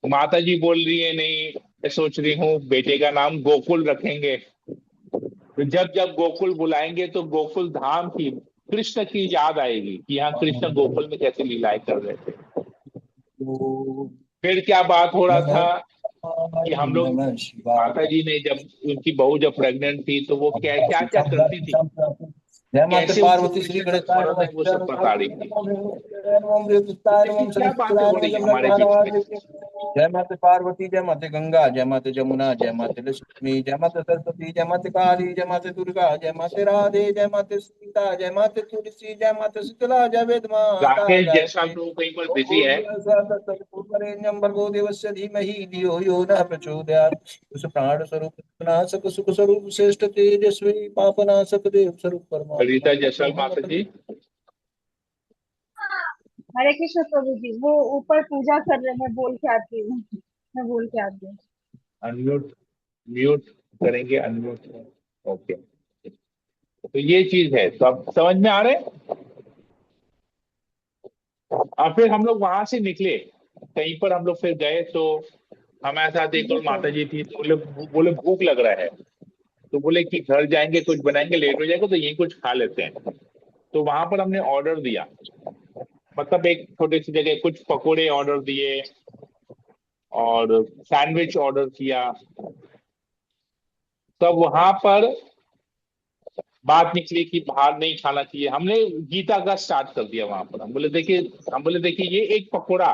माता जी बोल रही है नहीं, मैं सोच रही हूँ बेटे का नाम गोकुल रखेंगे। तो जब जब गोकुल बुलाएंगे तो गोकुल धाम की, कृष्ण की याद आएगी कि यहाँ कृष्ण गोकुल में कैसे लीलाएं कर रहे थे। फिर क्या बात हो रहा था कि हम लोग, नमः शिवाय। माता जी ने जब, उनकी बहू जब प्रेग्नेंट थी तो वो क्या क्या क्या करती थी, जय माता कैसे उनको पार्वती श्री कृष्ण का गणेशाय स्मरण नमः है, वो शिवाय सब बता रही थी। नमः तो अमृतस्ताय देखिए नमः क्या बातें सदस्ताय हो नमः रही है हमारे बीच में। जमनाय। जय माता पार्वती, जय माता गंगा, जय माता जमुना, जय माता लक्ष्मी, जय माता सरस्वती, जय माता काली, जय माता दुर्गा, जय माता राधे, जय माता सीता, जय माता तुलसी, जय माता शीतला, जय वेद माता राकेश जायसवाल गायत्री। तो कहीं पर बिजी है। ओम भर्गो देवस्य धीमहि धियो यो नः प्रचोदयात्। उस प्राण स्वरूप नाशक सुख स्वरूप श्रेष्ठ तेजस्वी पापनाशक देव स्वरूप परमात्मा रीता को जायसवाल हम माता अपने जी। हरे कृष्ण प्रभु जी, वो ऊपर पूजा कर रहे हैं, मैं बोल के आती हूँ। मैं बोल के आती हूँ। अनम्यूट, म्यूट करेंगे, अनम्यूट। ओके। तो ये चीज है, तो अब समझ में आ रहे हैं। और फिर हम लोग वहां से निकले, कहीं पर हम लोग फिर गए तो हमारे साथ एक जी और माता प्रभु। जी थी। तो बोले, बोले भूख लग रहा है। तो बोले कि घर जाएंगे कुछ बनाएंगे, लेट हो जाएगा तो यहीं कुछ खा लेते हैं। तो वहां पर हमने ऑर्डर दिया, मतलब एक छोटी सी जगह कुछ पकोड़े ऑर्डर दिए और सैंडविच ऑर्डर किया। तब वहां पर बात निकली कि बाहर नहीं खाना चाहिए। हमने गीता का स्टार्ट कर दिया वहां पर। हम बोले देखिए ये एक पकोड़ा,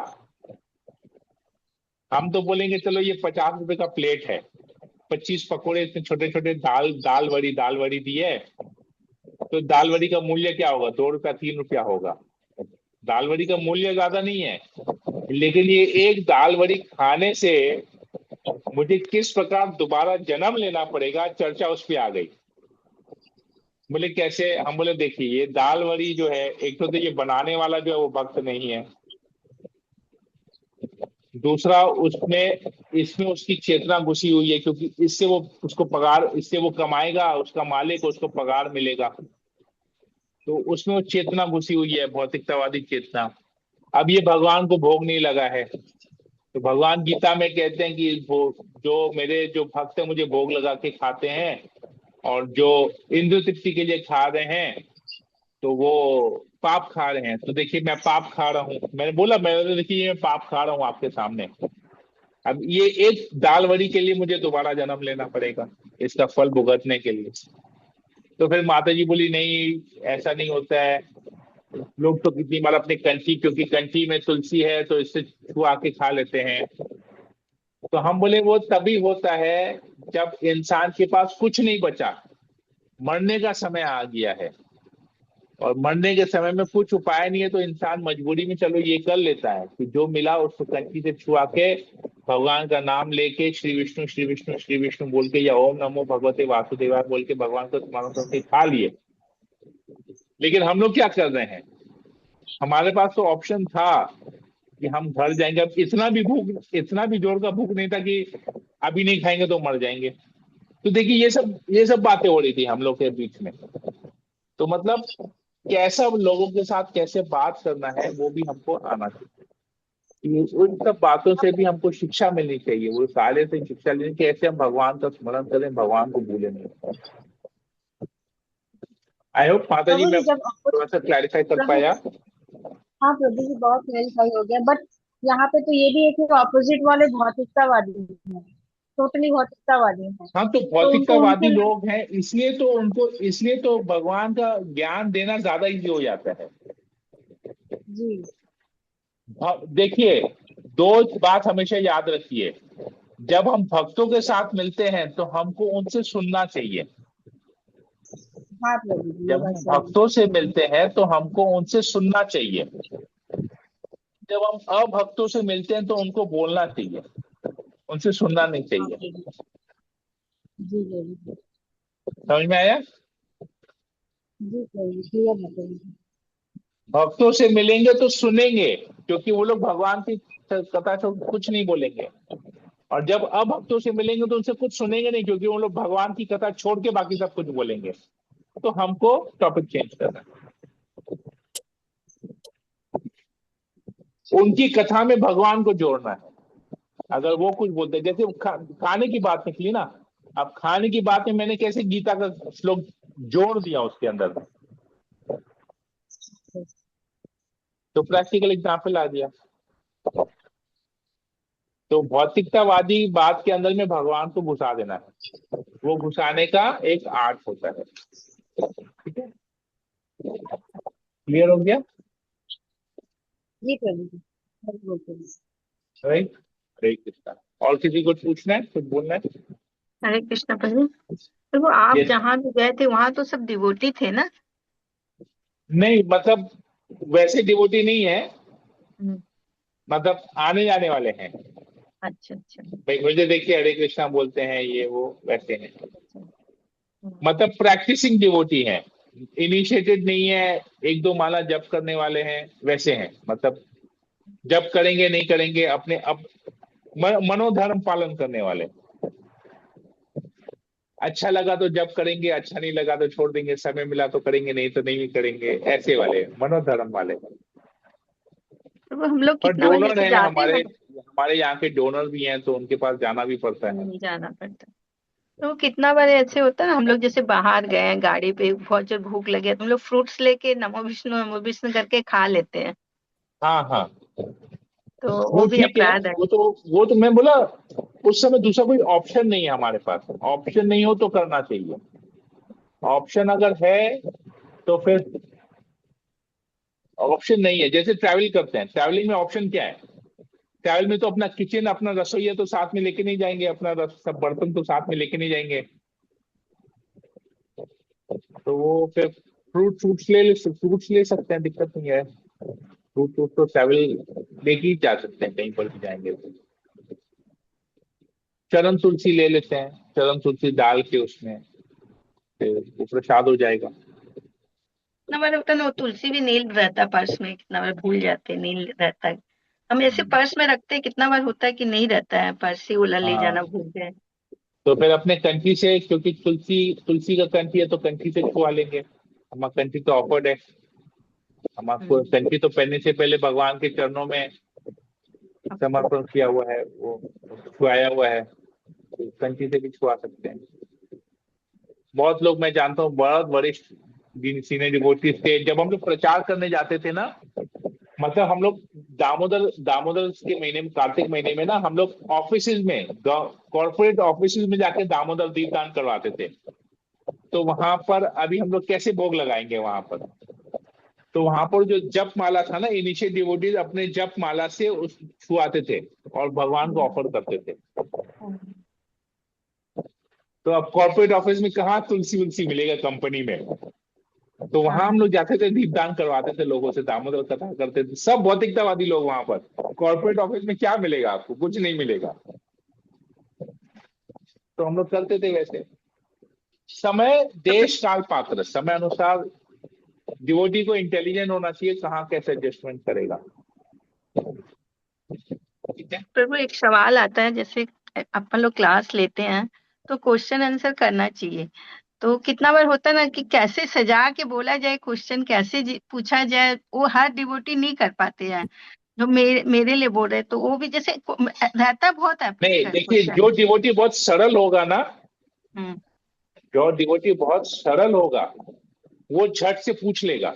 हम तो बोलेंगे चलो ये 50 रुपए का प्लेट है, 25 पकोड़े इतने छोटे छोटे, दाल वड़ी दी है। तो दाल वड़ी का मूल्य क्या होगा, 2 रुपया 3 रुपया होगा। दाल वड़ी का मूल्य ज्यादा नहीं है, लेकिन ये एक दाल वड़ी खाने से मुझे किस प्रकार दोबारा जन्म लेना पड़ेगा, चर्चा उस पर आ गई। बोले कैसे, हम बोले देखिए ये दाल वड़ी जो है, एक तो ये बनाने वाला जो है वो भक्त नहीं है, दूसरा उसमें, इसमें उसकी चेतना घुसी हुई है क्योंकि इससे वो उसको पगार, इससे वो कमाएगा, उसका मालिक, उसको पगार मिलेगा। तो उसमें वो चेतना घुसी हुई है, भौतिकतावादी चेतना। अब ये भगवान को भोग नहीं लगा है। तो भगवान गीता में कहते हैं कि वो जो मेरे जो भक्त है मुझे भोग लगा के खाते हैं, और जो इंद्र तृप्ति के लिए खा रहे हैं तो वो पाप खा रहे हैं। तो देखिए मैं पाप खा रहा हूँ, मैंने बोला, मैं देखिए मैं पाप खा रहा हूँ आपके सामने। अब ये एक दाल वड़ी के लिए मुझे दोबारा जन्म लेना पड़ेगा, इसका फल भुगतने के लिए। तो फिर माता जी बोली नहीं, ऐसा नहीं होता है। लोग तो कितनी बार अपने कंठी, क्योंकि कंठी में तुलसी है तो इससे छुआ के खा लेते हैं। तो हम बोले वो तभी होता है जब इंसान के पास कुछ नहीं बचा, मरने का समय आ गया है, और मरने के समय में कुछ उपाय नहीं है, तो इंसान मजबूरी में चलो ये कर लेता है कि जो मिला उसको कंठी से छुआ के भगवान का नाम लेके श्री विष्णु श्री विष्णु श्री विष्णु बोल के, या ओम नमो भगवते वासुदेवाय बोल के भगवान को स्मरण करके खा लिए। लेकिन हम लोग क्या कर रहे हैं, हमारे पास तो ऑप्शन था कि हम घर जाएंगे। अब इतना भी जोर का भूख नहीं था कि अभी नहीं खाएंगे तो मर जाएंगे। तो देखिए ये सब बातें हो रही थी हम लोग के बीच में। तो मतलब कैसा लोगों के साथ कैसे बात करना है वो भी हमको आना चाहिए। उन सब बातों से भी हमको शिक्षा मिलनी चाहिए, वो सारे से शिक्षा लेनी कि कैसे हम भगवान का स्मरण करें, भगवान को भूलें नहीं। आई होप माता जी प्रभु मैं जी जब थोड़ा सा क्लैरिफाई कर प्रभु पाया। हाँ प्रभु जी, बहुत क्लेरिफाई हो गया। बट यहाँ पे तो ये भी है कि ऑपोजिट वाले भौतिकतावादी हैं, टोटली भौतिकतावादी हैं। हाँ, तो तो उनको भौतिकतावादी उनके लोग हैं, इसलिए तो भगवान का ज्ञान देना ज्यादा इजी हो जाता है। जी देखिए, दो बात हमेशा याद रखिए। जब हम भक्तों के साथ मिलते हैं तो हमको उनसे सुनना चाहिए। हाँ प्रभु जी, ये जब बात हम सही है। भक्तों से मिलते हैं तो हमको उनसे सुनना चाहिए। जब हम अभक्तों से मिलते हैं तो उनको बोलना चाहिए, उनसे सुनना नहीं हाँ चाहिए। प्रभु जी प्रभु समझ में आया? जी प्रभु, क्लियर है प्रभु जी। भक्तों से मिलेंगे तो सुनेंगे, क्योंकि वो लोग भगवान की कथा से कुछ नहीं बोलेंगे। और जब अभक्तों से मिलेंगे तो उनसे कुछ सुनेंगे नहीं, क्योंकि वो लोग भगवान की कथा छोड़ के बाकी सब कुछ बोलेंगे। तो हमको टॉपिक चेंज करना है। उनकी कथा में भगवान को जोड़ना है। अगर वो कुछ बोलते हैं, जैसे खाने की बात निकली ना, अब खाने की बात में मैंने कैसे गीता का श्लोक जोड़ दिया उसके अंदर, तो प्रैक्टिकल एग्जाम्पल आ दिया। तो भौतिकतावादी बात के अंदर में भगवान को घुसा देना है, वो घुसाने का एक आर्ट होता है। ठीक है, क्लियर हो गया? जी प्रभु जी, प्रभु प्रभु। राइट। हरे कृष्णा। और किसी को पूछना है, कुछ बोलना है? हरे कृष्ण प्रभु। प्रभु आप यस। जहाँ भी गए थे वहां तो सब डिवोटी थे ना? नहीं, मतलब वैसे डिवोटी नहीं है, हम्म, मतलब आने जाने वाले हैं। अच्छा अच्छा भाई मुझे देखिए हरे कृष्णा बोलते हैं, ये वो वैसे हैं। अच्छा। मतलब प्रैक्टिसिंग डिवोटी हैं, इनिशिएटेड नहीं है, एक दो माला जप करने वाले हैं, वैसे हैं। मतलब जप करेंगे नहीं करेंगे, अपने अब मनोधर्म पालन करने वाले। अच्छा लगा तो जप करेंगे, अच्छा नहीं लगा तो छोड़ देंगे, समय मिला तो करेंगे, नहीं तो नहीं भी करेंगे, ऐसे वाले मनोधर्म वाले। प्रभु हम लोग पर कितना बजे डोनर जैसे है जाते हैं हमारे, ना? हमारे यहाँ के डोनर भी हैं, तो उनके पास जाना भी पड़ता है। जाना पड़ता है। तो कितना बार ऐसे होता है ना, हम लोग जैसे बाहर गए हैं गाड़ी पे, बहुत जोर भूख लगे तो हम लोग फ्रूट्स लेके नमो विष्णु करके खा लेते हैं। हाँ हाँ, तो वो वो भी ठीक है। अपराध है। वो तो मैं बोला, उस समय दूसरा कोई ऑप्शन नहीं है हमारे पास। ऑप्शन नहीं हो तो करना चाहिए। ऑप्शन अगर है तो फिर, ऑप्शन नहीं है, जैसे ट्रैवल करते हैं, ट्रैवलिंग में ऑप्शन क्या है? ट्रैवल में तो अपना किचन, अपना रसोईया तो साथ में लेके नहीं जाएंगे, अपना सब बर्तन तो साथ में लेके नहीं जाएंगे। तो वो फिर फ्रूट्स ले सकते हैं, दिक्कत नहीं है। फ्रूट तो ट्रैवल लेके ही जा सकते हैं, कहीं पर भी जाएंगे तो। चरण तुलसी ले लेते हैं, चरण तुलसी डाल के उसमें, फिर वो प्रसाद हो जाएगा। कितना बार होता है ना, वो तुलसी भी नील रहता है पर्स में, कितना बार भूल जाते हैं नील रहता है। हम ऐसे पर्स में रखते हैं, कितना बार होता है कि नहीं रहता है, पर्स ही उला ले हाँ, जाना भूल गए। तो फिर अपने कंठी से, क्योंकि तुलसी तुलसी का कंठी है तो कंठी से छुआ लेंगे। हमारा कंठी तो ऑफर्ड है, हमारा हम्म, कंठी तो पहनने से पहले भगवान के चरणों में समर्पण किया हुआ है, वो छुआया हुआ है, तो कंठी से भी छुआ सकते हैं। बहुत लोग मैं जानता हूँ, बहुत वरिष्ठ सीनियर डिवोटीज थे, जब हम लोग प्रचार करने जाते थे ना, मतलब हम लोग दामोदर दामोदर के महीने में, कार्तिक महीने में ना, हम लोग ऑफिस में, कॉर्पोरेट ऑफिस में जाके दामोदर दीपदान करवाते थे। तो वहां पर अभी हम लोग कैसे भोग लगाएंगे वहां पर? तो वहां पर जो जप माला था ना, इनिशियल डिवोटीज अपने जप माला से उस छुआते थे और भगवान को ऑफर करते थे। हम्म, तो अब कॉर्पोरेट ऑफिस में कहाँ तुलसी उलसी मिलेगा कंपनी में? तो वहां हम हाँ। लोग जाते थे, दीपदान करवाते थे लोगों से, दामोदर कथा करते थे, सब भौतिकतावादी लोग वहां पर। कॉर्पोरेट ऑफिस में क्या मिलेगा आपको? कुछ नहीं मिलेगा। तो हम लोग करते थे वैसे। समय तो फिर देश काल पात्र, समय अनुसार डिवोटी को इंटेलिजेंट होना चाहिए, कहाँ कैसे एडजस्टमेंट करेगा। ठीक है। प्रभु एक सवाल आता है, जैसे अपन लोग क्लास लेते हैं तो क्वेश्चन आंसर करना चाहिए। तो कितना बार होता है ना कि कैसे सजा के बोला जाए क्वेश्चन, कैसे पूछा जाए, वो हर डिवोटी नहीं कर पाते हैं। जो मेरे लिए बोल रहे, तो वो भी जैसे रहता बहुत है नहीं, देखिए, क्वेश्चन। जो डिवोटी बहुत सरल होगा ना, हम्म, जो डिवोटी बहुत सरल होगा, वो झट से पूछ लेगा।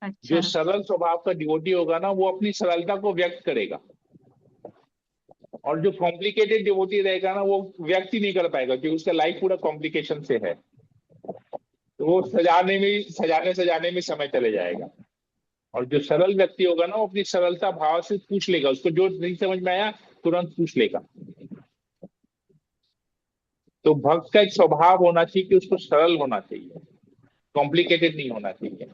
अच्छा। जो सरल स्वभाव का डिवोटी होगा ना, वो अपनी सरलता को व्यक्त करेगा, और जो कॉम्प्लिकेटेड डिवोटी रहेगा ना, वो व्यक्त ही नहीं कर पाएगा, क्योंकि उसका लाइफ पूरा कॉम्प्लिकेशन से है, तो वो सजाने सजाने में समय चले जाएगा। और जो सरल व्यक्ति होगा ना, वो अपनी सरलता भाव से पूछ लेगा, उसको जो नहीं समझ में आया तुरंत पूछ लेगा। तो भक्त का एक स्वभाव होना चाहिए कि उसको सरल होना चाहिए, कॉम्प्लिकेटेड नहीं होना चाहिए।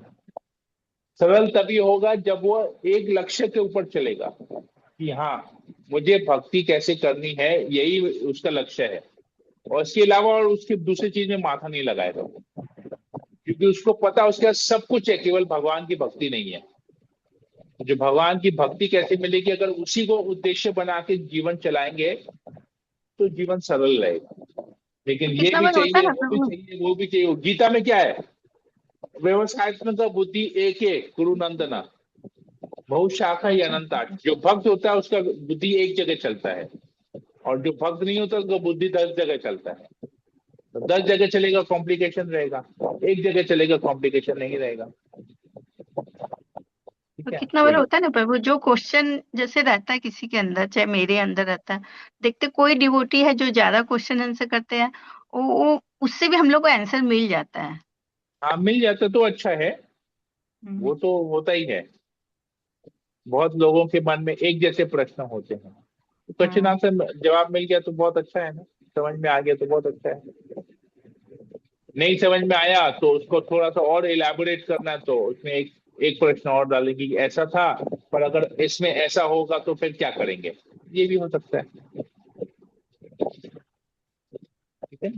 सरल तभी होगा जब वो एक लक्ष्य के ऊपर चलेगा कि हाँ, मुझे भक्ति कैसे करनी है, यही उसका लक्ष्य है, और इसके अलावा और उसकी दूसरी चीज में माथा नहीं लगाएगा, क्योंकि उसको पता उसके पास सब कुछ है, केवल भगवान की भक्ति नहीं है। जो भगवान की भक्ति कैसे मिलेगी, अगर उसी को उद्देश्य बना के जीवन चलाएंगे तो जीवन सरल रहेगा। लेकिन ये कितना भी बार होता है चाहिए, ना वो भी प्रभु। चाहिए, वो भी चाहिए। गीता में क्या है? व्यवसायत्मक का बुद्धि एक है, कुरु नंदना, बहुशाखा ही अच्छा। अनंता। जो भक्त होता है उसका बुद्धि एक जगह चलता है, और जो भक्त नहीं होता उसका बुद्धि 10 जगह चलता है। तो 10 जगह चलेगा कॉम्प्लिकेशन रहेगा, एक जगह चलेगा कॉम्प्लिकेशन नहीं रहेगा। तो ठीक है, कितना बार होता है ना प्रभु, जो क्वेश्चन जैसे रहता है किसी के अंदर, चाहे मेरे अंदर रहता है, देखते कोई डिवोटी है जो ज्यादा क्वेश्चन आंसर करते हैं, वो उससे भी हम लोग को आंसर मिल जाता है। हाँ मिल जाता तो अच्छा है, हम्म। वो तो होता ही है। बहुत लोगों के मन में एक जैसे प्रश्न होते हैं, तो क्वेश्चन हम्म। आंसर जवाब मिल गया तो बहुत अच्छा है ना, समझ में आ गया तो बहुत अच्छा है। नहीं समझ में आया तो उसको थोड़ा सा और इलेबोरेट करना है, तो उसमें एक एक प्रश्न और डालेंगे कि ऐसा था, पर अगर इसमें ऐसा होगा तो फिर क्या करेंगे, ये भी हो सकता है। ठीक है,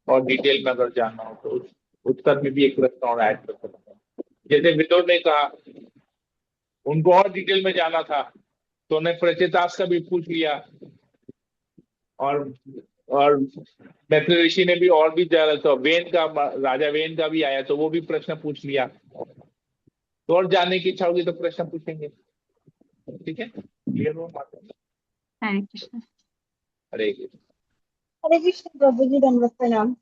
और डिटेल में अगर जानना हो तो उस उत्तर में भी एक प्रश्न और ऐड कर सकते हैं। जैसे विदुर ने कहा, उनको और डिटेल में जाना था, तो उन्हें प्रचेतास का भी पूछ लिया, और और मैथिली ऋषि ने भी और भी ज्यादा, तो वेन का, राजा वेन का भी आया तो वो भी प्रश्न पूछ लिया। तो और जानने की इच्छा होगी तो प्रश्न पूछेंगे। ठीक है, क्लियर हो बात? हरे कृष्ण। हरे कृष्ण। हरे कृष्ण प्रभु जी, दंडवत प्रणाम।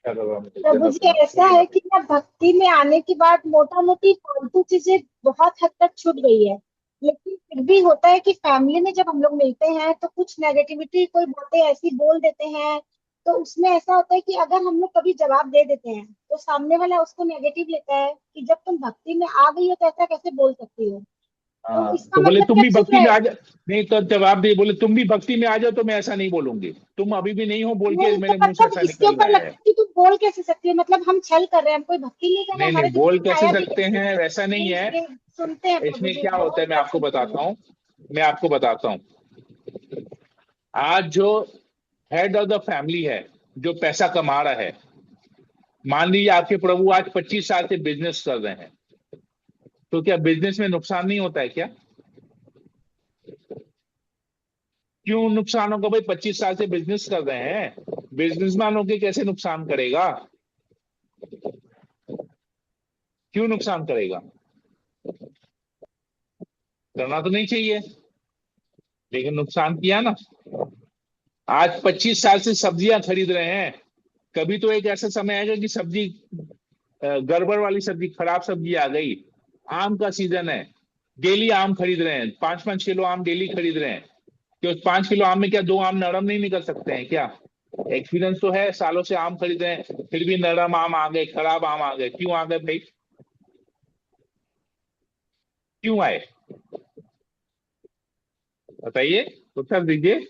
प्रभु जी, ऐसा बोलिए है माता। कि मैं भक्ति में आने के बाद मोटा मोटी फालतू चीजें बहुत हद तक छूट गई है। लेकिन फिर भी होता है कि फैमिली में जब हम लोग मिलते हैं तो कुछ नेगेटिविटी, कोई बातें ऐसी बोल देते हैं, तो उसमें ऐसा होता है कि अगर हम लोग कभी जवाब दे देते हैं तो सामने वाला उसको नेगेटिव लेता है कि जब तुम भक्ति में आ गई हो तो ऐसा कैसे बोल सकती हो। तो हाँ, इसका तो बोले मतलब तुम क्या भी ठीक भक्ति है? में आ जा। नहीं तो जवाब दिए, बोले तुम भी भक्ति में आ जाओ तो मैं ऐसा नहीं बोलूंगी, तुम अभी भी नहीं हो बोल के नहीं, तो मेरे मुंह से मतलब ऐसा इसके निकल ऊपर रहा लगता है। है कि तुम बोल कैसे सकती हो, मतलब हम छल कर रहे हैं, हम कोई भक्ति नहीं कर रहे, नहीं नहीं, हमारे बोल दिमाग में कैसे आया भी सकते कैसे? हैं, वैसा नहीं प्लीज है। प्लीज सुनते हैं प्रभु इसमें जी, क्या होता बहुत है, मैं बार आपको सुनते हैं। बताता हूँ। मैं आपको बताता हूँ, आज जो हेड ऑफ द फैमिली है, जो पैसा कमा रहा है, मान लीजिए आपके प्रभु आज 25 साल से बिजनेस कर रहे हैं, तो क्या बिजनेस में नुकसान नहीं होता है क्या? क्यों नुकसान होगा भाई? 25 साल से बिजनेस कर रहे हैं, बिजनेसमैन होके कैसे नुकसान करेगा? क्यों नुकसान करेगा? करना तो नहीं चाहिए, लेकिन नुकसान किया ना। आज 25 साल से सब्जियां खरीद रहे हैं, कभी तो एक ऐसा समय आएगा कि सब्जी गड़बड़ वाली सब्जी, खराब सब्जी आ गई। आम का सीजन है, डेली आम खरीद रहे हैं, 5-5 किलो आम डेली खरीद रहे हैं, कि उस 5 किलो आम में क्या 2 आम नरम नहीं निकल सकते हैं क्या? एक्सपीरियंस तो है, सालों से आम खरीद रहे हैं, फिर भी नरम आम आ गए, खराब आम आ गए। क्यों आ गए भाई? क्यों आए? बताइए, उत्तर दीजिए।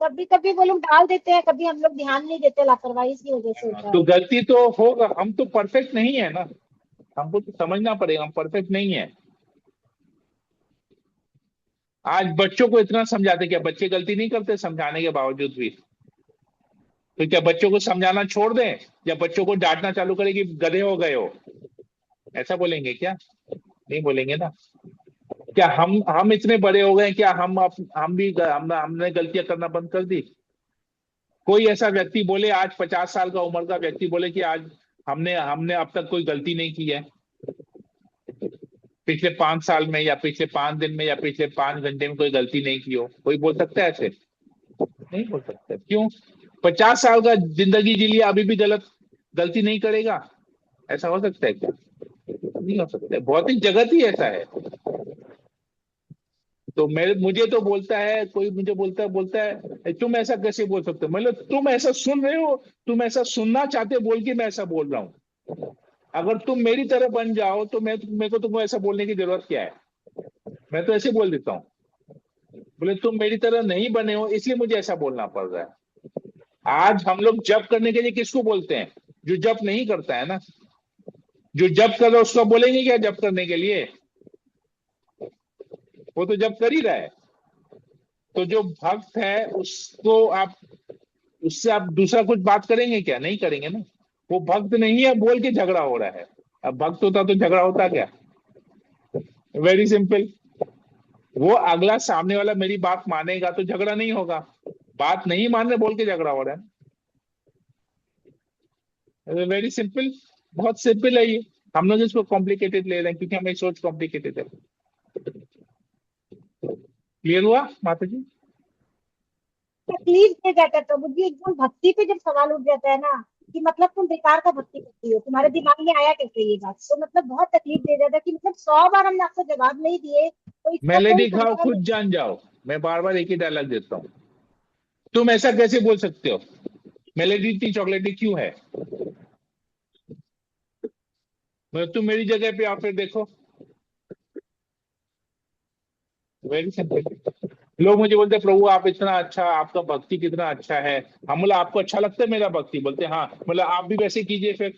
कभी कभी वो लोग डाल देते हैं, कभी हम लोग ध्यान नहीं देते, लापरवाही की वजह से होता तो है। गलती तो होगा, हम तो परफेक्ट नहीं है ना, हमको तो समझना पड़ेगा हम परफेक्ट नहीं है। आज बच्चों को इतना समझाते, क्या बच्चे गलती नहीं करते समझाने के बावजूद भी? तो क्या बच्चों को समझाना छोड़ दें, या बच्चों को डांटना चालू करें कि गधे हो गए हो? ऐसा बोलेंगे क्या? नहीं बोलेंगे ना। क्या हम इतने बड़े हो गए, क्या हम भी हमने गलतियां करना बंद कर दी? कोई ऐसा व्यक्ति बोले, आज 50 साल का उम्र का व्यक्ति बोले कि आज हमने हमने अब तक कोई गलती नहीं की है, पिछले 5 साल में, या पिछले 5 दिन में, या पिछले 5 घंटे में कोई गलती नहीं की हो? कोई बोल सकता है ऐसे? नहीं बोल सकता। क्यों? 50 साल का जिंदगी जी लिया, अभी भी गलती नहीं करेगा? ऐसा हो सकता है क्या? नहीं हो सकता, भौतिक जगत ही ऐसा है। तो मुझे तो बोलता है कोई, मुझे बोलता है तुम ऐसा कैसे बोल सकते हो? मतलब तुम ऐसा सुन रहे हो, तुम ऐसा सुनना चाहते बोल के मैं ऐसा बोल रहा हूँ। अगर तुम मेरी तरह बन जाओ तो मेरे को तुमको ऐसा बोलने की जरूरत क्या है? मैं तो ऐसे बोल देता हूँ। बोले तुम मेरी तरह नहीं बने हो इसलिए मुझे ऐसा बोलना पड़ रहा है। आज हम लोग जप करने के लिए किसको बोलते हैं? जो जप नहीं करता है ना। जो जप कर रहा है उसको बोलेंगे क्या जप करने के लिए? वो तो जप कर ही रहा है। तो जो भक्त है उसको आप, उससे आप दूसरा कुछ बात करेंगे क्या? नहीं करेंगे ना। वो भक्त नहीं है बोल के झगड़ा हो रहा है। अब भक्त होता तो झगड़ा होता क्या? Very simple. वो अगला सामने वाला मेरी बात मानेगा तो झगड़ा नहीं होगा। बात नहीं मान रहे बोल के झगड़ा हो रहा है। वेरी सिंपल, बहुत सिंपल है ये। हम लोग इसको कॉम्प्लिकेटेड ले रहे हैं क्योंकि हमारी सोच कॉम्प्लिकेटेड है। क्लियर हुआ माता जी? तकलीफ दे जाता है प्रभु जी, एकदम भक्ति पे जब सवाल उठ जाता है ना कि मतलब तुम बेकार का भक्ति करती हो, तुम्हारे दिमाग में आया कैसे ये बात, तो मतलब बहुत तकलीफ दे जाता है कि मतलब 100 बार हमने आपको जवाब नहीं दिए तो इसका कोई मेलेडी खाओ तरीका खुद नहीं। जान जाओ। मैं बार बार एक ही डायलॉग देता हूँ। तुम ऐसा कैसे बोल सकते हो? मेलेडी इतनी चॉकलेटी क्यों है? तुम मेरी जगह पे आओ फिर देखो। Very simple. लोग मुझे बोलते हैं प्रभु आप इतना अच्छा, आपका भक्ति कितना अच्छा है। हम बोला आपको अच्छा लगता है मेरा भक्ति? बोलते हाँ। बोला आप भी वैसे कीजिए फिर।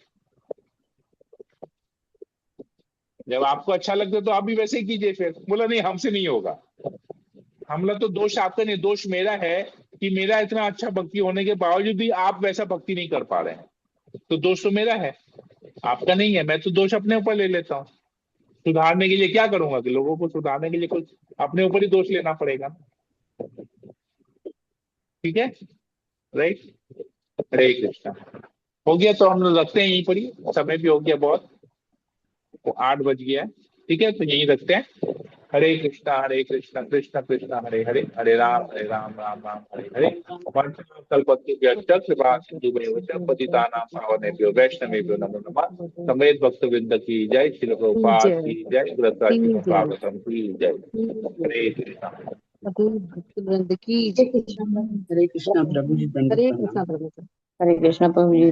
जब आपको अच्छा लगता है तो आप भी वैसे ही कीजिए फिर। बोला नहीं हमसे नहीं होगा। हमला तो दोष आपका नहीं, दोष मेरा है कि मेरा इतना अच्छा भक्ति होने के बावजूद भी आप वैसा भक्ति नहीं कर पा रहे हैं। तो दोष तो मेरा है, आपका नहीं है। मैं तो दोष अपने ऊपर ले लेता हूँ। सुधारने के लिए क्या करूंगा कि लोगों को सुधारने के लिए कुछ अपने ऊपर ही दोष लेना पड़ेगा। ठीक है, राइट। हरे कृष्णा। हो गया तो हम लोग रखते हैं यहीं पर ही, समय भी हो गया बहुत, वो 8 बज गया है। ठीक है तो यहीं रखते हैं। हरे कृष्णा कृष्ण कृष्ण हरे हरे, हरे राम राम राम हरे हरे। वंशकल्पतरुभ्यश्च कृपा सिन्धुभ्यो च पतितानां पावनेभ्यो वैष्णवेभ्यो नमो नमः। समेत भक्तवृंद की जय, श्रील प्रभुपाद की जय, ग्रंथराज भागवतम की जय। हरे कृष्णा। भक्तवृंद की हरे कृष्ण। हरे कृष्णा प्रभु जी, हरे कृष्णा प्रभु जी। हरे कृष्णा प्रभु जी।